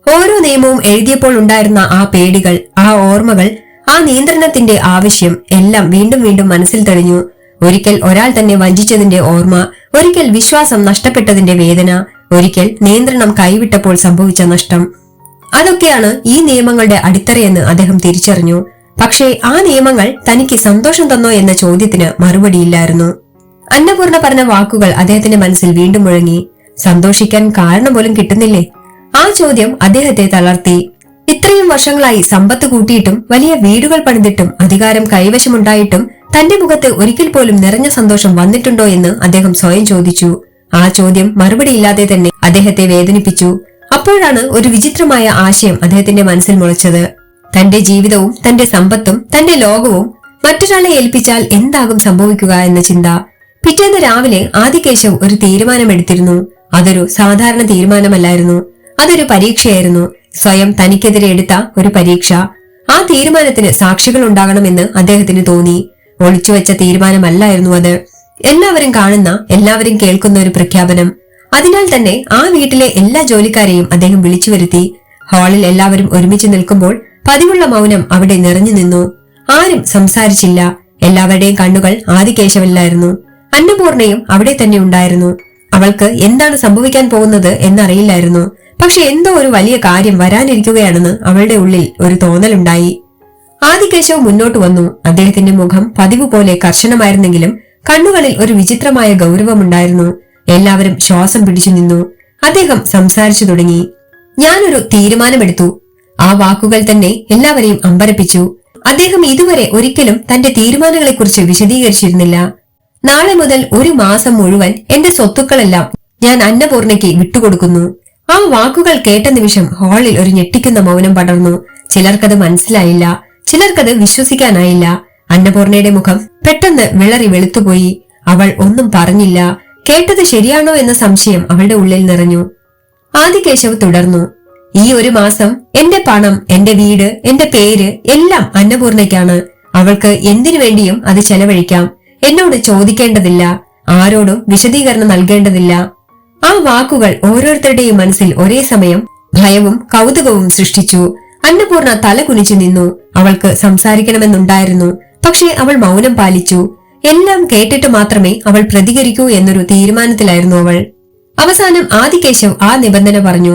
ഓരോ നിയമവും എഴുതിയപ്പോൾ ഉണ്ടായിരുന്ന ആ പേടികൾ, ആ ഓർമ്മകൾ, ആ നിയന്ത്രണത്തിന്റെ ആവശ്യം എല്ലാം വീണ്ടും വീണ്ടും മനസ്സിൽ തെളിഞ്ഞു. ഒരിക്കൽ ഒരാൾ തന്നെ വഞ്ചിച്ചതിന്റെ ഓർമ്മ, ഒരിക്കൽ വിശ്വാസം നഷ്ടപ്പെട്ടതിന്റെ വേദന, ഒരിക്കൽ നിയന്ത്രണം കൈവിട്ടപ്പോൾ സംഭവിച്ച നഷ്ടം. അതൊക്കെയാണ് ഈ നിയമങ്ങളുടെ അടിത്തറയെന്ന് അദ്ദേഹം തിരിച്ചറിഞ്ഞു. പക്ഷേ ആ നിയമങ്ങൾ തനിക്ക് സന്തോഷം തന്നോ എന്ന ചോദ്യത്തിന് മറുപടിയില്ലായിരുന്നു. അന്നപൂർണ പറഞ്ഞ വാക്കുകൾ അദ്ദേഹത്തിന്റെ മനസ്സിൽ വീണ്ടും മുഴങ്ങി. സന്തോഷിക്കാൻ കാരണം പോലും കിട്ടുന്നില്ലേ? ആ ചോദ്യം അദ്ദേഹത്തെ തളർത്തി. ഇത്രയും വർഷങ്ങളായി സമ്പത്ത് കൂട്ടിയിട്ടും വലിയ വീടുകൾ പണിതിട്ടും അധികാരം കൈവശമുണ്ടായിട്ടും തന്റെ മുഖത്ത് ഒരിക്കൽ പോലും നിറഞ്ഞ സന്തോഷം വന്നിട്ടുണ്ടോ എന്ന് അദ്ദേഹം സ്വയം ചോദിച്ചു. ആ ചോദ്യം മറുപടിയില്ലാതെ തന്നെ അദ്ദേഹത്തെ വേദനിപ്പിച്ചു. അപ്പോഴാണ് ഒരു വിചിത്രമായ ആശയം അദ്ദേഹത്തിന്റെ മനസ്സിൽ മുളച്ചത്. തന്റെ ജീവിതവും തന്റെ സമ്പത്തും തന്റെ ലോകവും മറ്റൊരാളെ ഏൽപ്പിച്ചാൽ എന്താകും സംഭവിക്കുക എന്ന ചിന്ത. പിറ്റേന്ന് രാവിലെ ആദികേശവ് ഒരു തീരുമാനമെടുത്തിരുന്നു. അതൊരു സാധാരണ തീരുമാനമല്ലായിരുന്നു, അതൊരു പരീക്ഷയായിരുന്നു. സ്വയം തനിക്കെതിരെ എടുത്ത ഒരു പരീക്ഷ. ആ തീരുമാനത്തിന് സാക്ഷികൾ ഉണ്ടാകണമെന്ന് അദ്ദേഹത്തിന് തോന്നി. ഒളിച്ചുവെച്ച തീരുമാനമല്ലായിരുന്നു അത്. എല്ലാവരും കാണുന്ന, എല്ലാവരും കേൾക്കുന്ന ഒരു പ്രഖ്യാപനം. അതിനാൽ തന്നെ ആ വീട്ടിലെ എല്ലാ ജോലിക്കാരെയും അദ്ദേഹം വിളിച്ചു വരുത്തി. ഹാളിൽ എല്ലാവരും ഒരുമിച്ച് നിൽക്കുമ്പോൾ പതിവുള്ള മൗനം അവിടെ നിറഞ്ഞു നിന്നു. ആരും സംസാരിച്ചില്ല. എല്ലാവരുടെയും കണ്ണുകൾ ആദികേശവനിലായിരുന്നു. അന്നപൂർണയും അവിടെ തന്നെ ഉണ്ടായിരുന്നു. അവൾക്ക് എന്താണ് സംഭവിക്കാൻ പോകുന്നത് എന്നറിയില്ലായിരുന്നു. പക്ഷെ എന്തോ ഒരു വലിയ കാര്യം വരാനിരിക്കുകയാണെന്ന് അവളുടെ ഉള്ളിൽ ഒരു തോന്നലുണ്ടായി. ആദികേശവ് മുന്നോട്ട് വന്നു. അദ്ദേഹത്തിന്റെ മുഖം പതിവ് പോലെ കർശനമായിരുന്നെങ്കിലും കണ്ണുകളിൽ ഒരു വിചിത്രമായ ഗൗരവമുണ്ടായിരുന്നു. എല്ലാവരും ശ്വാസം പിടിച്ചു നിന്നു. അദ്ദേഹം സംസാരിച്ചു തുടങ്ങി. ഞാനൊരു തീരുമാനമെടുത്തു. ആ വാക്കുകൾ തന്നെ എല്ലാവരെയും അമ്പരപ്പിച്ചു. അദ്ദേഹം ഇതുവരെ ഒരിക്കലും തന്റെ തീരുമാനങ്ങളെക്കുറിച്ച് വിശദീകരിച്ചിരുന്നില്ല. നാളെ മുതൽ ഒരു മാസം മുഴുവൻ എന്റെ സ്വത്തുക്കളെല്ലാം ഞാൻ അന്നപൂർണയ്ക്ക് വിട്ടുകൊടുക്കുന്നു. ആ വാക്കുകൾ കേട്ട നിമിഷം ഹാളിൽ ഒരു ഞെട്ടിക്കുന്ന മൗനം പടർന്നു. ചിലർക്കത് മനസ്സിലായില്ല, ചിലർക്കത് വിശ്വസിക്കാനായില്ല. അന്നപൂർണയുടെ മുഖം പെട്ടെന്ന് വിളറി വെളുത്തുപോയി. അവൾ ഒന്നും പറഞ്ഞില്ല. കേട്ടത് ശരിയാണോ എന്ന സംശയം അവളുടെ ഉള്ളിൽ നിറഞ്ഞു. ആദികേശവ് തുടർന്നു. ഈ ഒരു മാസം എന്റെ പണം, എന്റെ വീട്, എന്റെ പേര് എല്ലാം അന്നപൂർണയ്ക്കാണ്. അവൾക്ക് എന്തിനു വേണ്ടിയും അത് ചെലവഴിക്കാം. എന്നോട് ചോദിക്കേണ്ടതില്ല, ആരോടും വിശദീകരണം നൽകേണ്ടതില്ല. ആ വാക്കുകൾ ഓരോരുത്തരുടെയും മനസ്സിൽ ഒരേ സമയം ഭയവും കൗതുകവും സൃഷ്ടിച്ചു. അന്നപൂർണ തല കുനിച്ചു നിന്നു. അവൾക്ക് സംസാരിക്കണമെന്നുണ്ടായിരുന്നു. പക്ഷേ അവൾ മൗനം പാലിച്ചു. എല്ലാം കേട്ടിട്ട് മാത്രമേ അവൾ പ്രതികരിക്കൂ എന്നൊരു തീരുമാനത്തിലായിരുന്നു അവൾ. അവസാനം ആദികേശവ് ആ നിബന്ധന പറഞ്ഞു.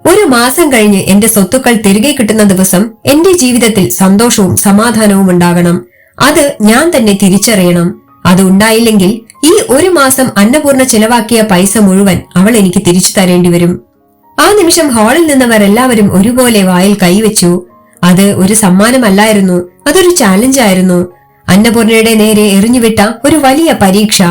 ഒരു മാസം കഴിഞ്ഞ് എന്റെ സ്വത്തുക്കൾ തിരികെ കിട്ടുന്ന ദിവസം എന്റെ ജീവിതത്തിൽ സന്തോഷവും സമാധാനവും ഉണ്ടാകണം. അത് ഞാൻ തന്നെ തിരിച്ചറിയണം. അത് ഉണ്ടായില്ലെങ്കിൽ ഈ ഒരു മാസം അന്നപൂർണ ചെലവാക്കിയ പൈസ മുഴുവൻ അവൾ എനിക്ക് തിരിച്ചു തരേണ്ടി വരും. ആ നിമിഷം ഹാളിൽ നിന്നവർ എല്ലാവരും ഒരുപോലെ വായിൽ കൈവച്ചു. അത് ഒരു സമ്മാനമല്ലായിരുന്നു, അതൊരു ചാലഞ്ചായിരുന്നു. അന്നപൂർണയുടെ നേരെ എറിഞ്ഞുവിട്ട ഒരു വലിയ പരീക്ഷ.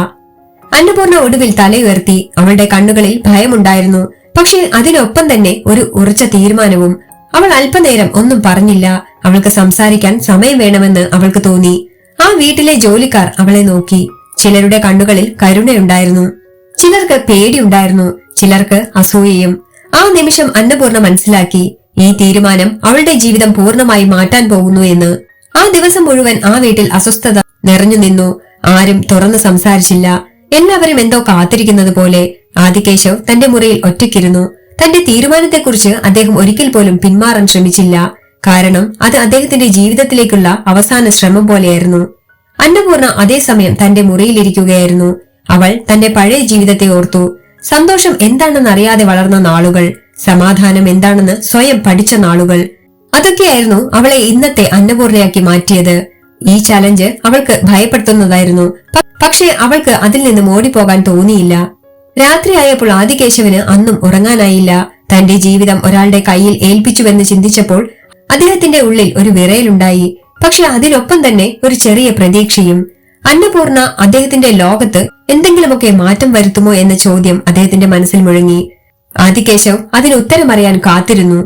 അന്നപൂർണ ഒടുവിൽ തലയുയർത്തി. അവളുടെ കണ്ണുകളിൽ ഭയമുണ്ടായിരുന്നു, പക്ഷേ അതിനൊപ്പം തന്നെ ഒരു ഉറച്ച തീരുമാനവും. അവൾ അല്പനേരം ഒന്നും പറഞ്ഞില്ല. അവൾക്ക് സംസാരിക്കാൻ സമയം വേണമെന്ന് അവൾക്ക് തോന്നി. ആ വീട്ടിലെ ജോലിക്കാർ അവളെ നോക്കി. ചിലരുടെ കണ്ണുകളിൽ കരുണയുണ്ടായിരുന്നു, ചിലർക്ക് പേടിയുണ്ടായിരുന്നു, ചിലർക്ക് അസൂയയും. ആ നിമിഷം അന്നപൂർണ മനസ്സിലാക്കി, ഈ തീരുമാനം അവളുടെ ജീവിതം പൂർണ്ണമായി മാറ്റാൻ പോകുന്നു എന്ന്. ആ ദിവസം മുഴുവൻ ആ വീട്ടിൽ അസ്വസ്ഥത നിറഞ്ഞു നിന്നു. ആരും തുറന്നു സംസാരിച്ചില്ല. എല്ലാവരും എന്തോ കാത്തിരിക്കുന്നത് പോലെ. ആദികേശവ് തന്റെ മുറിയിൽ ഒറ്റയ്ക്കിരുന്നു. തന്റെ തീരുമാനത്തെക്കുറിച്ച് അദ്ദേഹം ഒരിക്കൽ പോലും പിന്മാറാൻ ശ്രമിച്ചില്ല. കാരണം അത് അദ്ദേഹത്തിന്റെ ജീവിതത്തിലേക്കുള്ള അവസാന ശ്രമം പോലെയായിരുന്നു. അന്നപൂർണ അതേസമയം തന്റെ മുറിയിലിരിക്കുകയായിരുന്നു. അവൾ തന്റെ പഴയ ജീവിതത്തെ ഓർത്തു. സന്തോഷം എന്താണെന്നറിയാതെ വളർന്ന നാളുകൾ, സമാധാനം എന്താണെന്ന് സ്വയം പഠിച്ച നാളുകൾ. അതൊക്കെയായിരുന്നു അവളെ ഇന്നത്തെ അന്നപൂർണയാക്കി മാറ്റിയത്. ഈ ചലഞ്ച് അവൾക്ക് ഭയപ്പെടുത്തുന്നതായിരുന്നു. പക്ഷേ അവൾക്ക് അതിൽ നിന്നും ഓടിപ്പോകാൻ തോന്നിയില്ല. രാത്രിയായപ്പോൾ ആദികേശവന് അന്നും ഉറങ്ങാനായില്ല. തന്റെ ജീവിതം ഒരാളുടെ കയ്യിൽ ഏൽപ്പിച്ചുവെന്ന് ചിന്തിച്ചപ്പോൾ അദ്ദേഹത്തിന്റെ ഉള്ളിൽ ഒരു വിറയലുണ്ടായി. പക്ഷെ അതിനൊപ്പം തന്നെ ഒരു ചെറിയ പ്രതീക്ഷയും. അന്നപൂർണ അദ്ദേഹത്തിന്റെ ലോകത്ത് എന്തെങ്കിലുമൊക്കെ മാറ്റം വരുത്തുമോ എന്ന ചോദ്യം അദ്ദേഹത്തിന്റെ മനസ്സിൽ മുഴങ്ങി. ആദികേശവ് അതിന് ഉത്തരമറിയാൻ കാത്തിരുന്നു.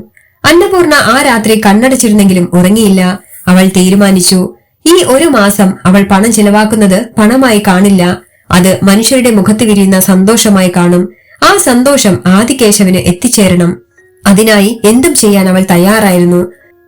അന്നപൂർണ ആ രാത്രി കണ്ണടച്ചിരുന്നെങ്കിലും ഉറങ്ങിയില്ല. അവൾ തീരുമാനിച്ചു, ഈ ഒരു മാസം അവൾ പണം ചിലവാക്കുന്നത് പണമായി കാണില്ല. അത് മനുഷ്യരുടെ മുഖത്ത് വിരിയുന്ന സന്തോഷമായി കാണും. ആ സന്തോഷം ആദികേശവന് എത്തിച്ചേരണം. അതിനായി എന്തും ചെയ്യാൻ അവൾ തയ്യാറായിരുന്നു.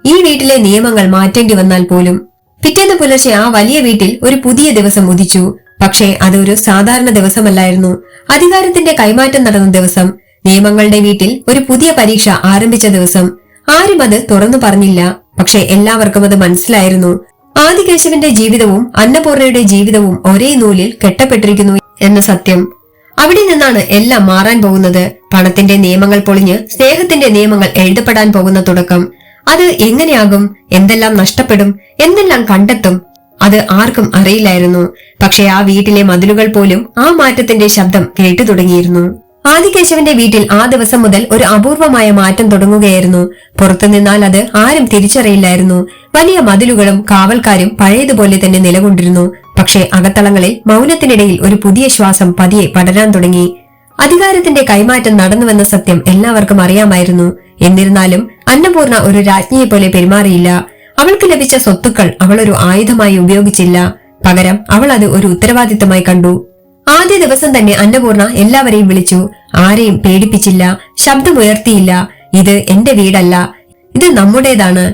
ഈ വീട്ടിലെ നിയമങ്ങൾ മാറ്റേണ്ടി വന്നാൽ പോലും. പിറ്റേന്ന് പുലർച്ചെ ആ വലിയ വീട്ടിൽ ഒരു പുതിയ ദിവസം ഉദിച്ചു. പക്ഷേ അതൊരു സാധാരണ ദിവസമല്ലായിരുന്നു. അധികാരത്തിന്റെ കൈമാറ്റം നടന്ന ദിവസം. നിയമങ്ങളുടെ വീട്ടിൽ ഒരു പുതിയ പരീക്ഷ ആരംഭിച്ച ദിവസം. ആരും അത് തുറന്നു പറഞ്ഞില്ല. പക്ഷെ എല്ലാവർക്കും അത് മനസ്സിലായിരുന്നു. ആദികേശവന്റെ ജീവിതവും അന്നപൂർണയുടെ ജീവിതവും ഒരേ നൂലിൽ കെട്ടപ്പെട്ടിരിക്കുന്നു എന്ന സത്യം. അവിടെ നിന്നാണ് എല്ലാം മാറാൻ പോകുന്നത്. പണത്തിന്റെ നിയമങ്ങൾ പൊളിഞ്ഞ് സ്നേഹത്തിന്റെ നിയമങ്ങൾ എഴുതപ്പെടാൻ പോകുന്ന തുടക്കം. അത് എങ്ങനെയാകും? എന്തെല്ലാം നഷ്ടപ്പെടും? എന്തെല്ലാം കണ്ടെത്തും? അത് ആർക്കും അറിയില്ലായിരുന്നു. പക്ഷെ ആ വീട്ടിലെ മതിലുകൾ പോലും ആ മാറ്റത്തിന്റെ ശബ്ദം കേട്ടു തുടങ്ങിയിരുന്നു. ആദികേശവന്റെ വീട്ടിൽ ആ ദിവസം മുതൽ ഒരു അപൂർവമായ മാറ്റം തുടങ്ങുകയായിരുന്നു. പുറത്തു നിന്നാൽ അത് ആരും തിരിച്ചറിയില്ലായിരുന്നു. വലിയ മതിലുകളും കാവൽക്കാരും പഴയതുപോലെ തന്നെ നിലകൊണ്ടിരുന്നു. പക്ഷേ അകത്തളങ്ങളിൽ മൗനത്തിനിടയിൽ ഒരു പുതിയ ശ്വാസം പതിയെ പടരാൻ തുടങ്ങി. അധികാരത്തിന്റെ കൈമാറ്റം നടന്നുവെന്ന സത്യം എല്ലാവർക്കും അറിയാമായിരുന്നു. എന്നിരുന്നാലും അന്നപൂർണ ഒരു രാജ്ഞിയെ പോലെ പെരുമാറിയില്ല. അവൾക്ക് ലഭിച്ച സ്വത്തുക്കൾ അവൾ ഒരു ആയുധമായി ഉപയോഗിച്ചില്ല. പകരം അവൾ അത് ഒരു ഉത്തരവാദിത്തമായി കണ്ടു. ആദ്യ ദിവസം തന്നെ അന്നപൂർണ എല്ലാവരെയും വിളിച്ചു. ആരെയും പേടിപ്പിച്ചില്ല, ശബ്ദമുയർത്തിയില്ല. ഇത് എന്റെ വീടല്ല, ഇത് നമ്മുടേതാണ്.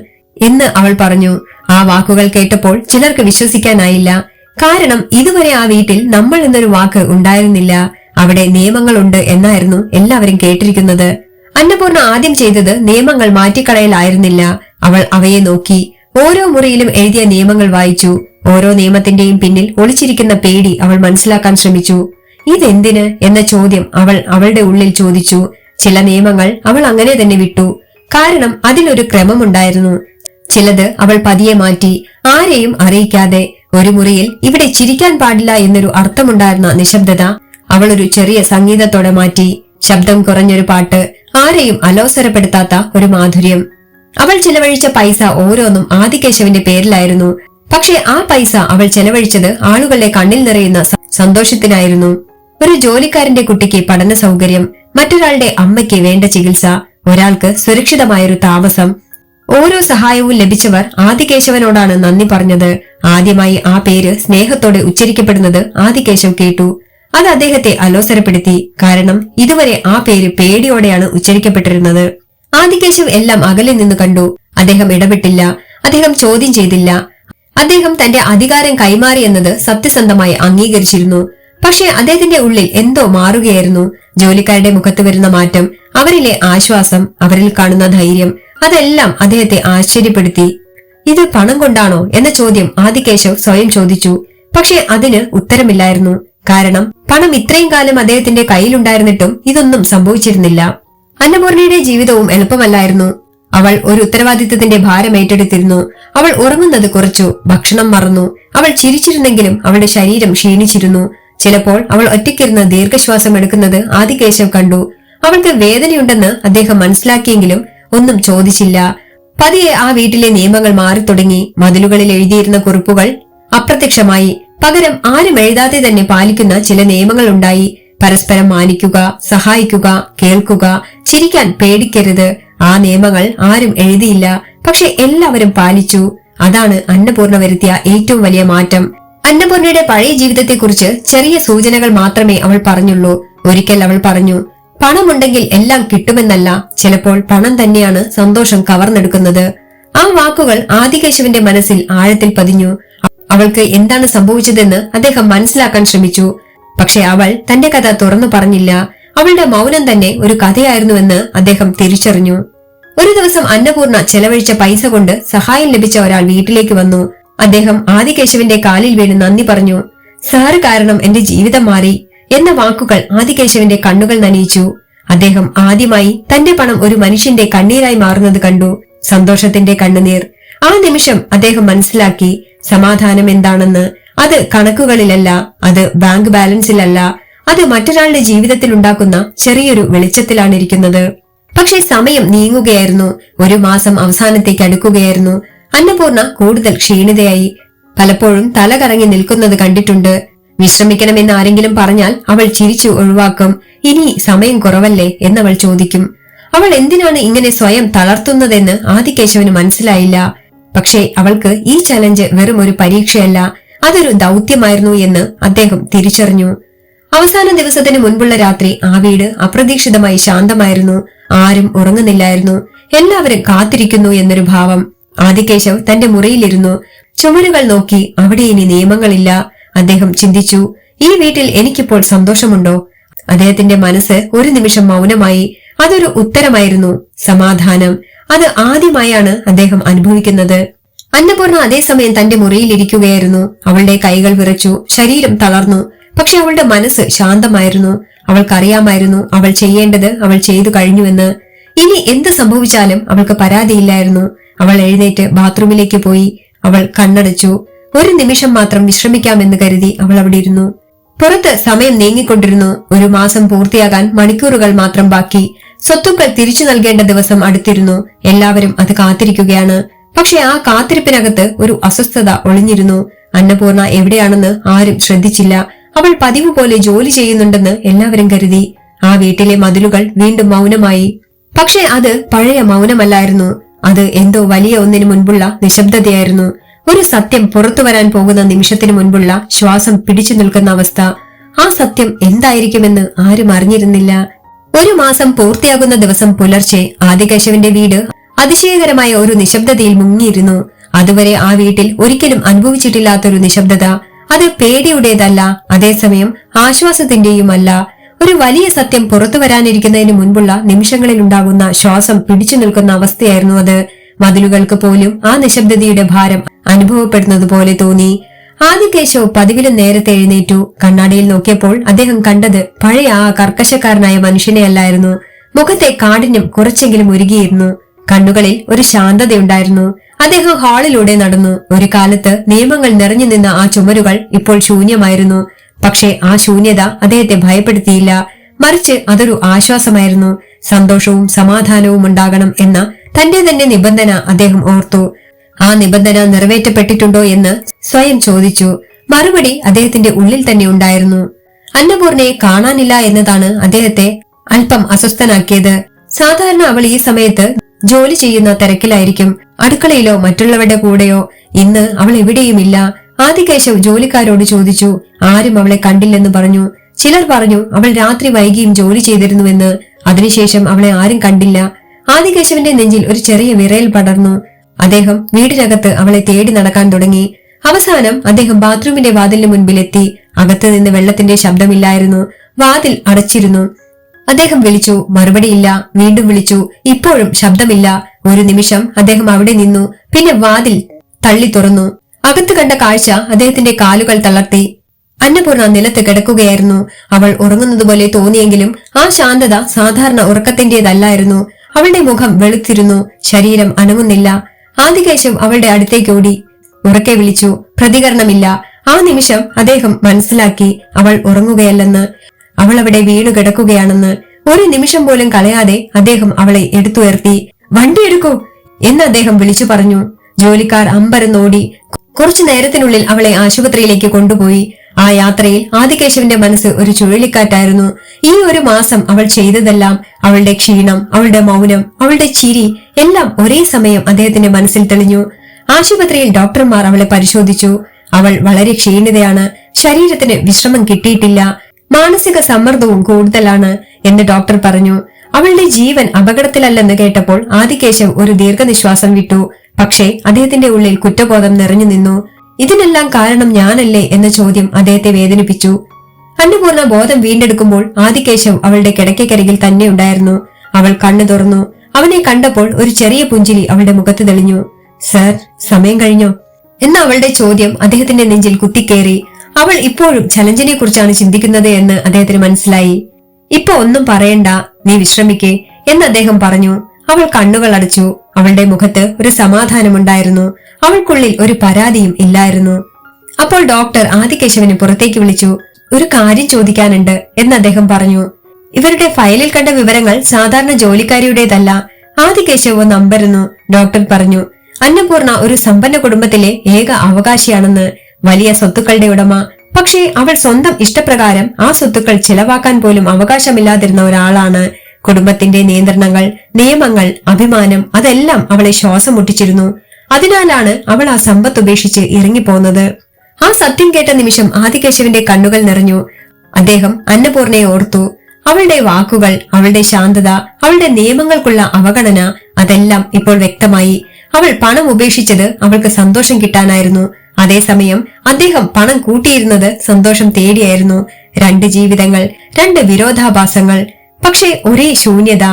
എന്ന് അവൾ പറഞ്ഞു. ആ വാക്കുകൾ കേട്ടപ്പോൾ ചിലർക്ക് വിശ്വസിക്കാനായില്ല. കാരണം ഇതുവരെ ആ വീട്ടിൽ നമ്മൾ എന്നൊരു വാക്ക് ഉണ്ടായിരുന്നില്ല. അവിടെ നിയമങ്ങളുണ്ട് എന്നായിരുന്നു എല്ലാവരും കേട്ടിരിക്കുന്നത്. അന്നപൂർണ ആദ്യം ചെയ്തത് നിയമങ്ങൾ മാറ്റിക്കളയലായിരുന്നില്ല. അവൾ അവയെ നോക്കി. ഓരോ മുറിയിലും എഴുതിയ നിയമങ്ങൾ വായിച്ചു. ഓരോ നിയമത്തിന്റെയും പിന്നിൽ ഒളിച്ചിരിക്കുന്ന പേടി അവൾ മനസ്സിലാക്കാൻ ശ്രമിച്ചു. ഇതെന്തിന് എന്ന ചോദ്യം അവൾ അവളുടെ ഉള്ളിൽ ചോദിച്ചു. ചില നിയമങ്ങൾ അവൾ അങ്ങനെ തന്നെ വിട്ടു. കാരണം അതിലൊരു ക്രമമുണ്ടായിരുന്നു. ചിലത് അവൾ പതിയെ മാറ്റി, ആരെയും അറിയിക്കാതെ. ഒരു മുറിയിൽ ഇവിടെ ചിരിക്കാൻ പാടില്ല എന്നൊരു അർത്ഥമുണ്ടായിരുന്ന നിശബ്ദത അവൾ ഒരു ചെറിയ സംഗീതത്തോടെ മാറ്റി. ശബ്ദം കുറഞ്ഞൊരു പാട്ട്, ആരെയും അലോസരപ്പെടുത്താത്ത ഒരു മാധുര്യം. അവൾ ചെലവഴിച്ച പൈസ ഓരോന്നും ആദികേശവന്റെ പേരിലായിരുന്നു. പക്ഷെ ആ പൈസ അവൾ ചെലവഴിച്ചത് ആളുകളുടെ കണ്ണിൽ നിറയുന്ന സന്തോഷത്തിനായിരുന്നു. ഒരു ജോലിക്കാരന്റെ കുട്ടിക്ക് പഠന സൗകര്യം, മറ്റൊരാളുടെ അമ്മയ്ക്ക് വേണ്ട ചികിത്സ, ഒരാൾക്ക് സുരക്ഷിതമായൊരു താമസം. ഓരോ സഹായവും ലഭിച്ചവർ ആദികേശവനോടാണ് നന്ദി പറഞ്ഞത്. ആദ്യമായി ആ പേര് സ്നേഹത്തോടെ ഉച്ചരിക്കപ്പെടുന്നത് ആദികേശവ് കേട്ടു. അത് അദ്ദേഹത്തെ അലോസരപ്പെടുത്തി. കാരണം ഇതുവരെ ആ പേര് പേടിയോടെയാണ് ഉച്ചരിക്കപ്പെട്ടിരുന്നത്. ആദികേശവ് എല്ലാം അകലെ നിന്ന് കണ്ടു. അദ്ദേഹം ഇടപെട്ടില്ല. അദ്ദേഹം ചോദ്യം ചെയ്തില്ല. അദ്ദേഹം തന്റെ അധികാരം കൈമാറി എന്നത് സത്യസന്ധമായി അംഗീകരിച്ചിരുന്നു. പക്ഷേ അദ്ദേഹത്തിന്റെ ഉള്ളിൽ എന്തോ മാറുകയായിരുന്നു. ജോലിക്കാരുടെ മുഖത്ത് വരുന്ന മാറ്റം, അവരിലെ ആശ്വാസം, അവരിൽ കാണുന്ന ധൈര്യം, അതെല്ലാം അദ്ദേഹത്തെ ആശ്ചര്യപ്പെടുത്തി. ഇത് പണം കൊണ്ടാണോ എന്ന ചോദ്യം ആദികേശവ് സ്വയം ചോദിച്ചു. പക്ഷെ അതിന് ഉത്തരമില്ലായിരുന്നു. കാരണം പണം ഇത്രയും കാലം അദ്ദേഹത്തിന്റെ കയ്യിലുണ്ടായിരുന്നിട്ടും ഇതൊന്നും സംഭവിച്ചിരുന്നില്ല. അന്നപൂർണയുടെ ജീവിതവും എളുപ്പമല്ലായിരുന്നു. അവൾ ഒരു ഉത്തരവാദിത്തത്തിന്റെ ഭാരം ഏറ്റെടുത്തിരുന്നു. അവൾ ഉറങ്ങുന്നത് കുറച്ചു, ഭക്ഷണം മറന്നു. അവൾ ചിരിച്ചിരുന്നെങ്കിലും അവളുടെ ശരീരം ക്ഷീണിച്ചിരുന്നു. ചിലപ്പോൾ അവൾ ഒറ്റയ്ക്കിരുന്ന് ദീർഘശ്വാസം എടുക്കുന്നത് ആദികേശവ് കണ്ടു. അവൾക്ക് വേദനയുണ്ടെന്ന് അദ്ദേഹം മനസ്സിലാക്കിയെങ്കിലും ഒന്നും ചോദിച്ചില്ല. പതിയെ ആ വീട്ടിലെ നിയമങ്ങൾ മാറിത്തുടങ്ങി. മതിലുകളിൽ എഴുതിയിരുന്ന കുറിപ്പുകൾ അപ്രത്യക്ഷമായി. പകരം ആരും എഴുതാതെ തന്നെ പാലിക്കുന്ന ചില നിയമങ്ങൾ ഉണ്ടായി. പരസ്പരം മാനിക്കുക, സഹായിക്കുക, കേൾക്കുക, ചിരിക്കാൻ പേടിക്കരുത്. ആ നിയമങ്ങൾ ആരും എഴുതിയില്ല, പക്ഷെ എല്ലാവരും പാലിച്ചു. അതാണ് അന്നപൂർണ വരുത്തിയ ഏറ്റവും വലിയ മാറ്റം. അന്നപൂർണയുടെ പഴയ ജീവിതത്തെക്കുറിച്ച് ചെറിയ സൂചനകൾ മാത്രമേ അവൾ പറഞ്ഞുള്ളൂ. ഒരിക്കൽ അവൾ പറഞ്ഞു, പണമുണ്ടെങ്കിൽ എല്ലാം കിട്ടുമെന്നല്ല, ചിലപ്പോൾ പണം തന്നെയാണ് സന്തോഷം കവർന്നെടുക്കുന്നത്. ആ വാക്കുകൾ ആദികേശവന്റെ മനസ്സിൽ ആഴത്തിൽ പതിഞ്ഞു. അവൾക്ക് എന്താണ് സംഭവിച്ചതെന്ന് അദ്ദേഹം മനസ്സിലാക്കാൻ ശ്രമിച്ചു. പക്ഷെ അവൾ തന്റെ കഥ തുറന്നു പറഞ്ഞില്ല. അവളുടെ മൗനം തന്നെ ഒരു കഥയായിരുന്നുവെന്ന് അദ്ദേഹം തിരിച്ചറിഞ്ഞു. ഒരു ദിവസം അന്നപൂർണ ചെലവഴിച്ച പൈസ കൊണ്ട് സഹായം ലഭിച്ച ഒരാൾ വീട്ടിലേക്ക് വന്നു. അദ്ദേഹം ആദികേശവന്റെ കാലിൽ വീണ് നന്ദി പറഞ്ഞു. സാറ് കാരണം എന്റെ ജീവിതം മാറി എന്ന വാക്കുകൾ ആദികേശവന്റെ കണ്ണുകൾ നനയിച്ചു. അദ്ദേഹം ആദ്യമായി തന്റെ പണം ഒരു മനുഷ്യന്റെ കണ്ണീരായി മാറുന്നത് കണ്ടു. സന്തോഷത്തിന്റെ കണ്ണുനീർ. ആ നിമിഷം അദ്ദേഹം മനസ്സിലാക്കി സമാധാനം എന്താണെന്ന്. അത് കണക്കുകളിലല്ല, അത് ബാങ്ക് ബാലൻസിലല്ല, അത് മറ്റൊരാളുടെ ജീവിതത്തിൽ ഉണ്ടാക്കുന്ന ചെറിയൊരു വെളിച്ചത്തിലാണ് ഇരിക്കുന്നത്. പക്ഷെ സമയം നീങ്ങുകയായിരുന്നു. ഒരു മാസം അവസാനത്തേക്ക് അടുക്കുകയായിരുന്നു. അന്നപൂർണ കൂടുതൽ ക്ഷീണിതയായി. പലപ്പോഴും തല കറങ്ങി നിൽക്കുന്നത് കണ്ടിട്ടുണ്ട്. വിശ്രമിക്കണമെന്ന് ആരെങ്കിലും പറഞ്ഞാൽ അവൾ ചിരിച്ചു ഒഴിവാക്കും. ഇനി സമയം കുറവല്ലേ എന്നവൾ ചോദിക്കും. അവൾ എന്തിനാണ് ഇങ്ങനെ സ്വയം തളർത്തുന്നതെന്ന് ആദികേശവന് മനസ്സിലായില്ല. പക്ഷേ അവൾക്ക് ഈ ചലഞ്ച് വെറും ഒരു പരീക്ഷയല്ല, അതൊരു ദൗത്യമായിരുന്നു എന്ന് അദ്ദേഹം തിരിച്ചറിഞ്ഞു. അവസാന ദിവസത്തിന് മുൻപുള്ള രാത്രി ആ വീട് അപ്രതീക്ഷിതമായി ശാന്തമായിരുന്നു. ആരും ഉറങ്ങുന്നില്ലായിരുന്നു. എല്ലാവരും കാത്തിരിക്കുന്നു എന്നൊരു ഭാവം. ആദികേശവ് തന്റെ മുറിയിലിരുന്നു. ചുമരുകൾ നോക്കി. അവിടെ ഇനി നിയമങ്ങളില്ല. അദ്ദേഹം ചിന്തിച്ചു, ഈ വീട്ടിൽ എനിക്കിപ്പോൾ സന്തോഷമുണ്ടോ? അദ്ദേഹത്തിന്റെ മനസ്സ് ഒരു നിമിഷം മൗനമായി. അതൊരു ഉത്തരമായിരുന്നു, സമാധാനം. അത് ആദ്യമായാണ് അദ്ദേഹം അനുഭവിക്കുന്നത്. അന്നപൂർണ അതേസമയം തന്റെ മുറിയിലിരിക്കുകയായിരുന്നു. അവളുടെ കൈകൾ വിറച്ചു, ശരീരം തളർന്നു. പക്ഷെ അവളുടെ മനസ്സ് ശാന്തമായിരുന്നു. അവൾക്കറിയാമായിരുന്നു അവൾ ചെയ്യേണ്ടത് അവൾ ചെയ്തു കഴിഞ്ഞുവെന്ന്. ഇനി എന്ത് സംഭവിച്ചാലും അവൾക്ക് പരാതിയില്ലായിരുന്നു. അവൾ എഴുന്നേറ്റ് ബാത്റൂമിലേക്ക് പോയി. അവൾ കണ്ണടച്ചു. ഒരു നിമിഷം മാത്രം വിശ്രമിക്കാമെന്ന് കരുതി അവൾ അവിടെ ഇരുന്നു. പുറത്ത് സമയം നീങ്ങിക്കൊണ്ടിരുന്നു. ഒരു മാസം പൂർത്തിയാകാൻ മണിക്കൂറുകൾ മാത്രം ബാക്കി. സ്വത്തുക്കൾ തിരിച്ചു നൽകേണ്ട ദിവസം അടുത്തിരുന്നു. എല്ലാവരും അത് കാത്തിരിക്കുകയാണ്. പക്ഷെ ആ കാത്തിരിപ്പിനകത്ത് ഒരു അസ്വസ്ഥത ഒളിഞ്ഞിരുന്നു. അന്നപൂർണ എവിടെയാണെന്ന് ആരും ശ്രദ്ധിച്ചില്ല. അവൾ പതിവ് പോലെ ജോലി ചെയ്യുന്നുണ്ടെന്ന് എല്ലാവരും കരുതി. ആ വീട്ടിലെ മതിലുകൾ വീണ്ടും മൗനമായി. പക്ഷെ അത് പഴയ മൗനമല്ലായിരുന്നു. അത് എന്തോ വലിയ ഒന്നിനു മുൻപുള്ള നിശബ്ദതയായിരുന്നു. ഒരു സത്യം പുറത്തു വരാൻ പോകുന്ന നിമിഷത്തിനു മുൻപുള്ള ശ്വാസം പിടിച്ചു നിൽക്കുന്ന അവസ്ഥ. ആ സത്യം എന്തായിരിക്കുമെന്ന് ആരും അറിഞ്ഞിരുന്നില്ല. ഒരു മാസം പൂർത്തിയാകുന്ന ദിവസം പുലർച്ചെ ആദികേശവന്റെ വീട് അതിശയകരമായ ഒരു നിശബ്ദതയിൽ മുങ്ങിയിരുന്നു. അതുവരെ ആ വീട്ടിൽ ഒരിക്കലും അനുഭവിച്ചിട്ടില്ലാത്തൊരു നിശബ്ദത. അത് പേടിയുടേതല്ല, അതേസമയം ആശ്വാസത്തിന്റെയുമല്ല. ഒരു വലിയ സത്യം പുറത്തു വരാനിരിക്കുന്നതിന് മുൻപുള്ള നിമിഷങ്ങളിൽ ഉണ്ടാകുന്ന ശ്വാസം പിടിച്ചു നിൽക്കുന്ന അവസ്ഥയായിരുന്നു അത്. മതിലുകൾക്ക് പോലും ആ നിശബ്ദതയുടെ ഭാരം അനുഭവപ്പെടുന്നത് പോലെ തോന്നി. ആദികേശവ് പതിവിലും നേരത്തെ എഴുന്നേറ്റു. കണ്ണാടിയിൽ നോക്കിയപ്പോൾ അദ്ദേഹം കണ്ടത് പഴയ ആ കർക്കശക്കാരനായ മനുഷ്യനെയല്ലായിരുന്നു. മുഖത്തെ കാഠിന്യം കുറച്ചെങ്കിലും ഉരുകിയിരുന്നു. കണ്ണുകളിൽ ഒരു ശാന്തതയുണ്ടായിരുന്നു. അദ്ദേഹം ഹാളിലൂടെ നടന്നു. ഒരു കാലത്ത് നിയമങ്ങൾ നിറഞ്ഞു നിന്ന ആ ചുമരുകൾ ഇപ്പോൾ ശൂന്യമായിരുന്നു. പക്ഷേ ആ ശൂന്യത അദ്ദേഹത്തെ ഭയപ്പെടുത്തിയില്ല. മറിച്ച് അതൊരു ആശ്വാസമായിരുന്നു. സന്തോഷവും സമാധാനവും ഉണ്ടാകണം എന്ന തന്റെ തന്നെ നിബന്ധന അദ്ദേഹം ഓർത്തു. ആ നിബന്ധന നിറവേറ്റപ്പെട്ടിട്ടുണ്ടോ എന്ന് സ്വയം ചോദിച്ചു. മറുപടി അദ്ദേഹത്തിന്റെ ഉള്ളിൽ തന്നെ ഉണ്ടായിരുന്നു. അന്നപൂർണയെ കാണാനില്ല എന്നതാണ് അദ്ദേഹത്തെ അല്പം അസ്വസ്ഥനാക്കിയത്. സാധാരണ അവൾ ഈ സമയത്ത് ജോലി ചെയ്യുന്ന തിരക്കിലായിരിക്കും, അടുക്കളയിലോ മറ്റുള്ളവരുടെ കൂടെയോ. ഇന്ന് അവൾ എവിടെയുമില്ല. ആദികേശവ് ജോലിക്കാരോട് ചോദിച്ചു. ആരും അവളെ കണ്ടില്ലെന്ന് പറഞ്ഞു. ചിലർ പറഞ്ഞു അവൾ രാത്രി വൈകിയും ജോലി ചെയ്തിരുന്നുവെന്ന്. അതിനുശേഷം അവളെ ആരും കണ്ടില്ല. ആദികേശവിന്റെ നെഞ്ചിൽ ഒരു ചെറിയ വിറയൽ പടർന്നു. അദ്ദേഹം വീടിനകത്ത് അവളെ തേടി നടക്കാൻ തുടങ്ങി. അവസാനം അദ്ദേഹം ബാത്റൂമിന്റെ വാതിലിന് മുൻപിലെത്തി. അകത്ത് നിന്ന് വെള്ളത്തിന്റെ ശബ്ദമില്ലായിരുന്നു. വാതിൽ അടച്ചിരുന്നു. അദ്ദേഹം വിളിച്ചു, മറുപടിയില്ല. വീണ്ടും വിളിച്ചു, ഇപ്പോഴും ശബ്ദമില്ല. ഒരു നിമിഷം അദ്ദേഹം അവിടെ നിന്നു. പിന്നെ വാതിൽ തള്ളി തുറന്നു. അകത്ത് കണ്ട കാഴ്ച അദ്ദേഹത്തിന്റെ കാലുകൾ തളർത്തി. അന്നപൂർണ നിലത്ത് കിടക്കുകയായിരുന്നു. അവൾ ഉറങ്ങുന്നതുപോലെ തോന്നിയെങ്കിലും ആ ശാന്തത സാധാരണ ഉറക്കത്തിന്റേതല്ലായിരുന്നു. അവളുടെ മുഖം വെളുത്തിരുന്നു, ശരീരം അനങ്ങുന്നില്ല. ആദികേശവ് അവളുടെ അടുത്തേക്ക് ഓടി ഉറക്കെ വിളിച്ചു. പ്രതികരണമില്ല. ആ നിമിഷം അദ്ദേഹം മനസ്സിലാക്കി അവൾ ഉറങ്ങുകയല്ലെന്ന്, അവൾ അവിടെ വീണു കിടക്കുകയാണെന്ന്. ഒരു നിമിഷം പോലും കളയാതെ അദ്ദേഹം അവളെ എടുത്തുയർത്തി. വണ്ടി എടുക്കൂ എന്ന് അദ്ദേഹം വിളിച്ചു പറഞ്ഞു. ജോലിക്കാർ അമ്പരന്നോടി. കുറച്ചു നേരത്തിനുള്ളിൽ അവളെ ആശുപത്രിയിലേക്ക് കൊണ്ടുപോയി. ആ യാത്രയിൽ ആദികേശവിന്റെ മനസ്സ് ഒരു ചുഴലിക്കാറ്റായിരുന്നു. ഈ ഒരു മാസം അവൾ ചെയ്തതെല്ലാം, അവളുടെ ക്ഷീണം, അവളുടെ മൗനം, അവളുടെ ചിരി, എല്ലാം ഒരേ സമയം അദ്ദേഹത്തിന്റെ മനസ്സിൽ തെളിഞ്ഞു. ആശുപത്രിയിൽ ഡോക്ടർമാർ അവളെ പരിശോധിച്ചു. അവൾ വളരെ ക്ഷീണിതയാണ്, ശരീരത്തിന് വിശ്രമം കിട്ടിയിട്ടില്ല, മാനസിക സമ്മർദ്ദവും കൂടുതലാണ് എന്ന് ഡോക്ടർ പറഞ്ഞു. അവളുടെ ജീവൻ അപകടത്തിലല്ലെന്ന് കേട്ടപ്പോൾ ആദികേശവ് ഒരു ദീർഘനിശ്വാസം വിട്ടു. പക്ഷേ അദ്ദേഹത്തിന്റെ ഉള്ളിൽ കുറ്റബോധം നിറഞ്ഞു നിന്നു. ഇതിനെല്ലാം കാരണം ഞാനല്ലേ എന്ന ചോദ്യം അദ്ദേഹത്തെ വേദനിപ്പിച്ചു. അന്നപൂർണ ബോധം വീണ്ടെടുക്കുമ്പോൾ ആദികേശവ് അവളുടെ കിടക്കക്കരികിൽ തന്നെ ഉണ്ടായിരുന്നു. അവൾ കണ്ണു തുറന്നു. അവനെ കണ്ടപ്പോൾ ഒരു ചെറിയ പുഞ്ചിരി അവളുടെ മുഖത്ത് തെളിഞ്ഞു. സർ, സമയം കഴിഞ്ഞോ എന്ന അവളുടെ ചോദ്യം അദ്ദേഹത്തിന്റെ നെഞ്ചിൽ കുത്തിക്കേറി. അവൾ ഇപ്പോഴും ചലഞ്ചിനെ കുറിച്ചാണ് ചിന്തിക്കുന്നത് എന്ന് അദ്ദേഹത്തിന് മനസ്സിലായി. ഇപ്പൊ ഒന്നും പറയണ്ട, നീ വിശ്രമിക്കേ എന്ന് അദ്ദേഹം പറഞ്ഞു. അവൾ കണ്ണുകൾ അടച്ചു. അവളുടെ മുഖത്ത് ഒരു സമാധാനമുണ്ടായിരുന്നു. അവൾക്കുള്ളിൽ ഒരു പരാതിയും ഇല്ലായിരുന്നു. അപ്പോൾ ഡോക്ടർ ആദികേശവനെ പുറത്തേക്ക് വിളിച്ചു. ഒരു കാര്യം ചോദിക്കാനുണ്ട് എന്ന് അദ്ദേഹം പറഞ്ഞു. ഇവരുടെ ഫയലിൽ കണ്ട വിവരങ്ങൾ സാധാരണ ജോലിക്കാരിയുടേതല്ല. ആദികേശവ് ഒന്ന് അമ്പരന്നു. ഡോക്ടർ പറഞ്ഞു, അന്നപൂർണ ഒരു സമ്പന്ന കുടുംബത്തിലെ ഏക അവകാശിയാണെന്ന്, വലിയ സ്വത്തുക്കളുടെ ഉടമ. പക്ഷേ അവൾ സ്വന്തം ഇഷ്ടപ്രകാരം ആ സ്വത്തുക്കൾ ചിലവാക്കാൻ പോലും അവകാശമില്ലാതിരുന്ന ഒരാളാണ്. കുടുംബത്തിന്റെ നിയന്ത്രണങ്ങൾ, നിയമങ്ങൾ, അഭിമാനം, അതെല്ലാം അവളെ ശ്വാസം മുട്ടിച്ചിരുന്നു. അതിനാലാണ് അവൾ ആ സമ്പത്ത് ഉപേക്ഷിച്ച് ഇറങ്ങിപ്പോന്നത്. ആ സത്യം കേട്ട നിമിഷം ആദികേശവിന്റെ കണ്ണുകൾ നിറഞ്ഞു. അദ്ദേഹം അന്നപൂർണയെ ഓർത്തു. അവളുടെ വാക്കുകൾ, അവളുടെ ശാന്തത, അവളുടെ നിയമങ്ങൾക്കുള്ള അവഗണന, അതെല്ലാം ഇപ്പോൾ വ്യക്തമായി. അവൾ പണം ഉപേക്ഷിച്ചത് അവൾക്ക് സന്തോഷം കിട്ടാനായിരുന്നു. അതേസമയം അദ്ദേഹം പണം കൂട്ടിയിരുന്നത് സന്തോഷം തേടിയായിരുന്നു. രണ്ട് ജീവിതങ്ങൾ, രണ്ട് വിരോധാഭാസങ്ങൾ, പക്ഷേ ഒരേ ശൂന്യത.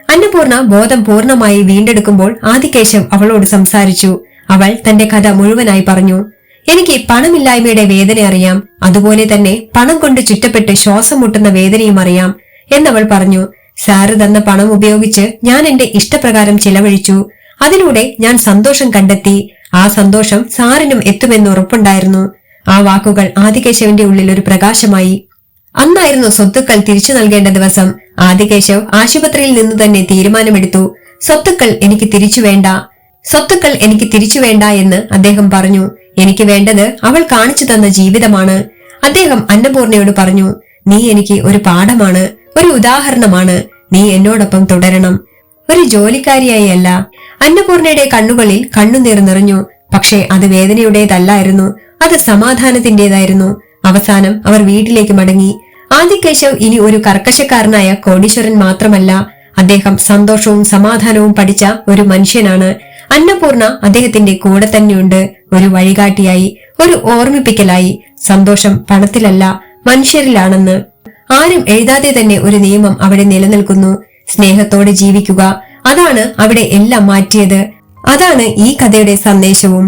അന്നപൂർണ ബോധം പൂർണ്ണമായി വീണ്ടെടുക്കുമ്പോൾ ആദികേശവ് അവളോട് സംസാരിച്ചു. അവൾ തന്റെ കഥ മുഴുവനായി പറഞ്ഞു. എനിക്ക് പണമില്ലായ്മയുടെ വേദന അറിയാം, അതുപോലെ തന്നെ പണം കൊണ്ട് ചുറ്റപ്പെട്ട് ശ്വാസം മുട്ടുന്ന വേദനയും അറിയാം എന്നവൾ പറഞ്ഞു. സാറ് തന്ന പണം ഉപയോഗിച്ച് ഞാൻ എന്റെ ഇഷ്ടപ്രകാരം ചിലവഴിച്ചു. അതിലൂടെ ഞാൻ സന്തോഷം കണ്ടെത്തി. ആ സന്തോഷം സാറിനും എത്തുമെന്ന് ഉറപ്പുണ്ടായിരുന്നു. ആ വാക്കുകൾ ആദികേശവിന്റെ ഉള്ളിൽ ഒരു പ്രകാശമായി. അന്നായിരുന്നു സ്വത്തുക്കൾ തിരിച്ചു നൽകേണ്ട ദിവസം. ആദികേശവ് ആശുപത്രിയിൽ നിന്ന് തന്നെ തീരുമാനമെടുത്തു. സ്വത്തുക്കൾ എനിക്ക് തിരിച്ചു വേണ്ട, സ്വത്തുക്കൾ എനിക്ക് തിരിച്ചു വേണ്ട എന്ന് അദ്ദേഹം പറഞ്ഞു. എനിക്ക് വേണ്ടത് അവൾ കാണിച്ചു തന്ന ജീവിതമാണ്. അദ്ദേഹം അന്നപൂർണയോട് പറഞ്ഞു, നീ എനിക്ക് ഒരു പാഠമാണ്, ഒരു ഉദാഹരണമാണ്. നീ എന്നോടൊപ്പം തുടരണം, ഒരു ജോലിക്കാരിയായി അല്ല. അന്നപൂർണയുടെ കണ്ണുകളിൽ കണ്ണുനീർ നിറഞ്ഞു. പക്ഷേ അത് വേദനയുടേതല്ലായിരുന്നു, അത് സമാധാനത്തിന്റേതായിരുന്നു. അവസാനം അവർ വീട്ടിലേക്ക് മടങ്ങി. ആദികേശവ് ഇനി ഒരു കർക്കശക്കാരനായ കോടീശ്വരൻ മാത്രമല്ല, അദ്ദേഹം സന്തോഷവും സമാധാനവും പഠിച്ച ഒരു മനുഷ്യനാണ്. അന്നപൂർണ അദ്ദേഹത്തിന്റെ കൂടെ തന്നെയുണ്ട്, ഒരു വഴികാട്ടിയായി, ഒരു ഓർമ്മിപ്പിക്കലായി. സന്തോഷം പണത്തിലല്ല, മനുഷ്യരിലാണെന്ന്. ആരും എഴുതാതെ തന്നെ ഒരു നിയമം അവിടെ നിലനിൽക്കുന്നു. സ്നേഹത്തോടെ ജീവിക്കുക, അതാണ് അവിടെ എല്ലാം മാറ്റിയത്. അതാണ് ഈ കഥയുടെ സന്ദേശവും.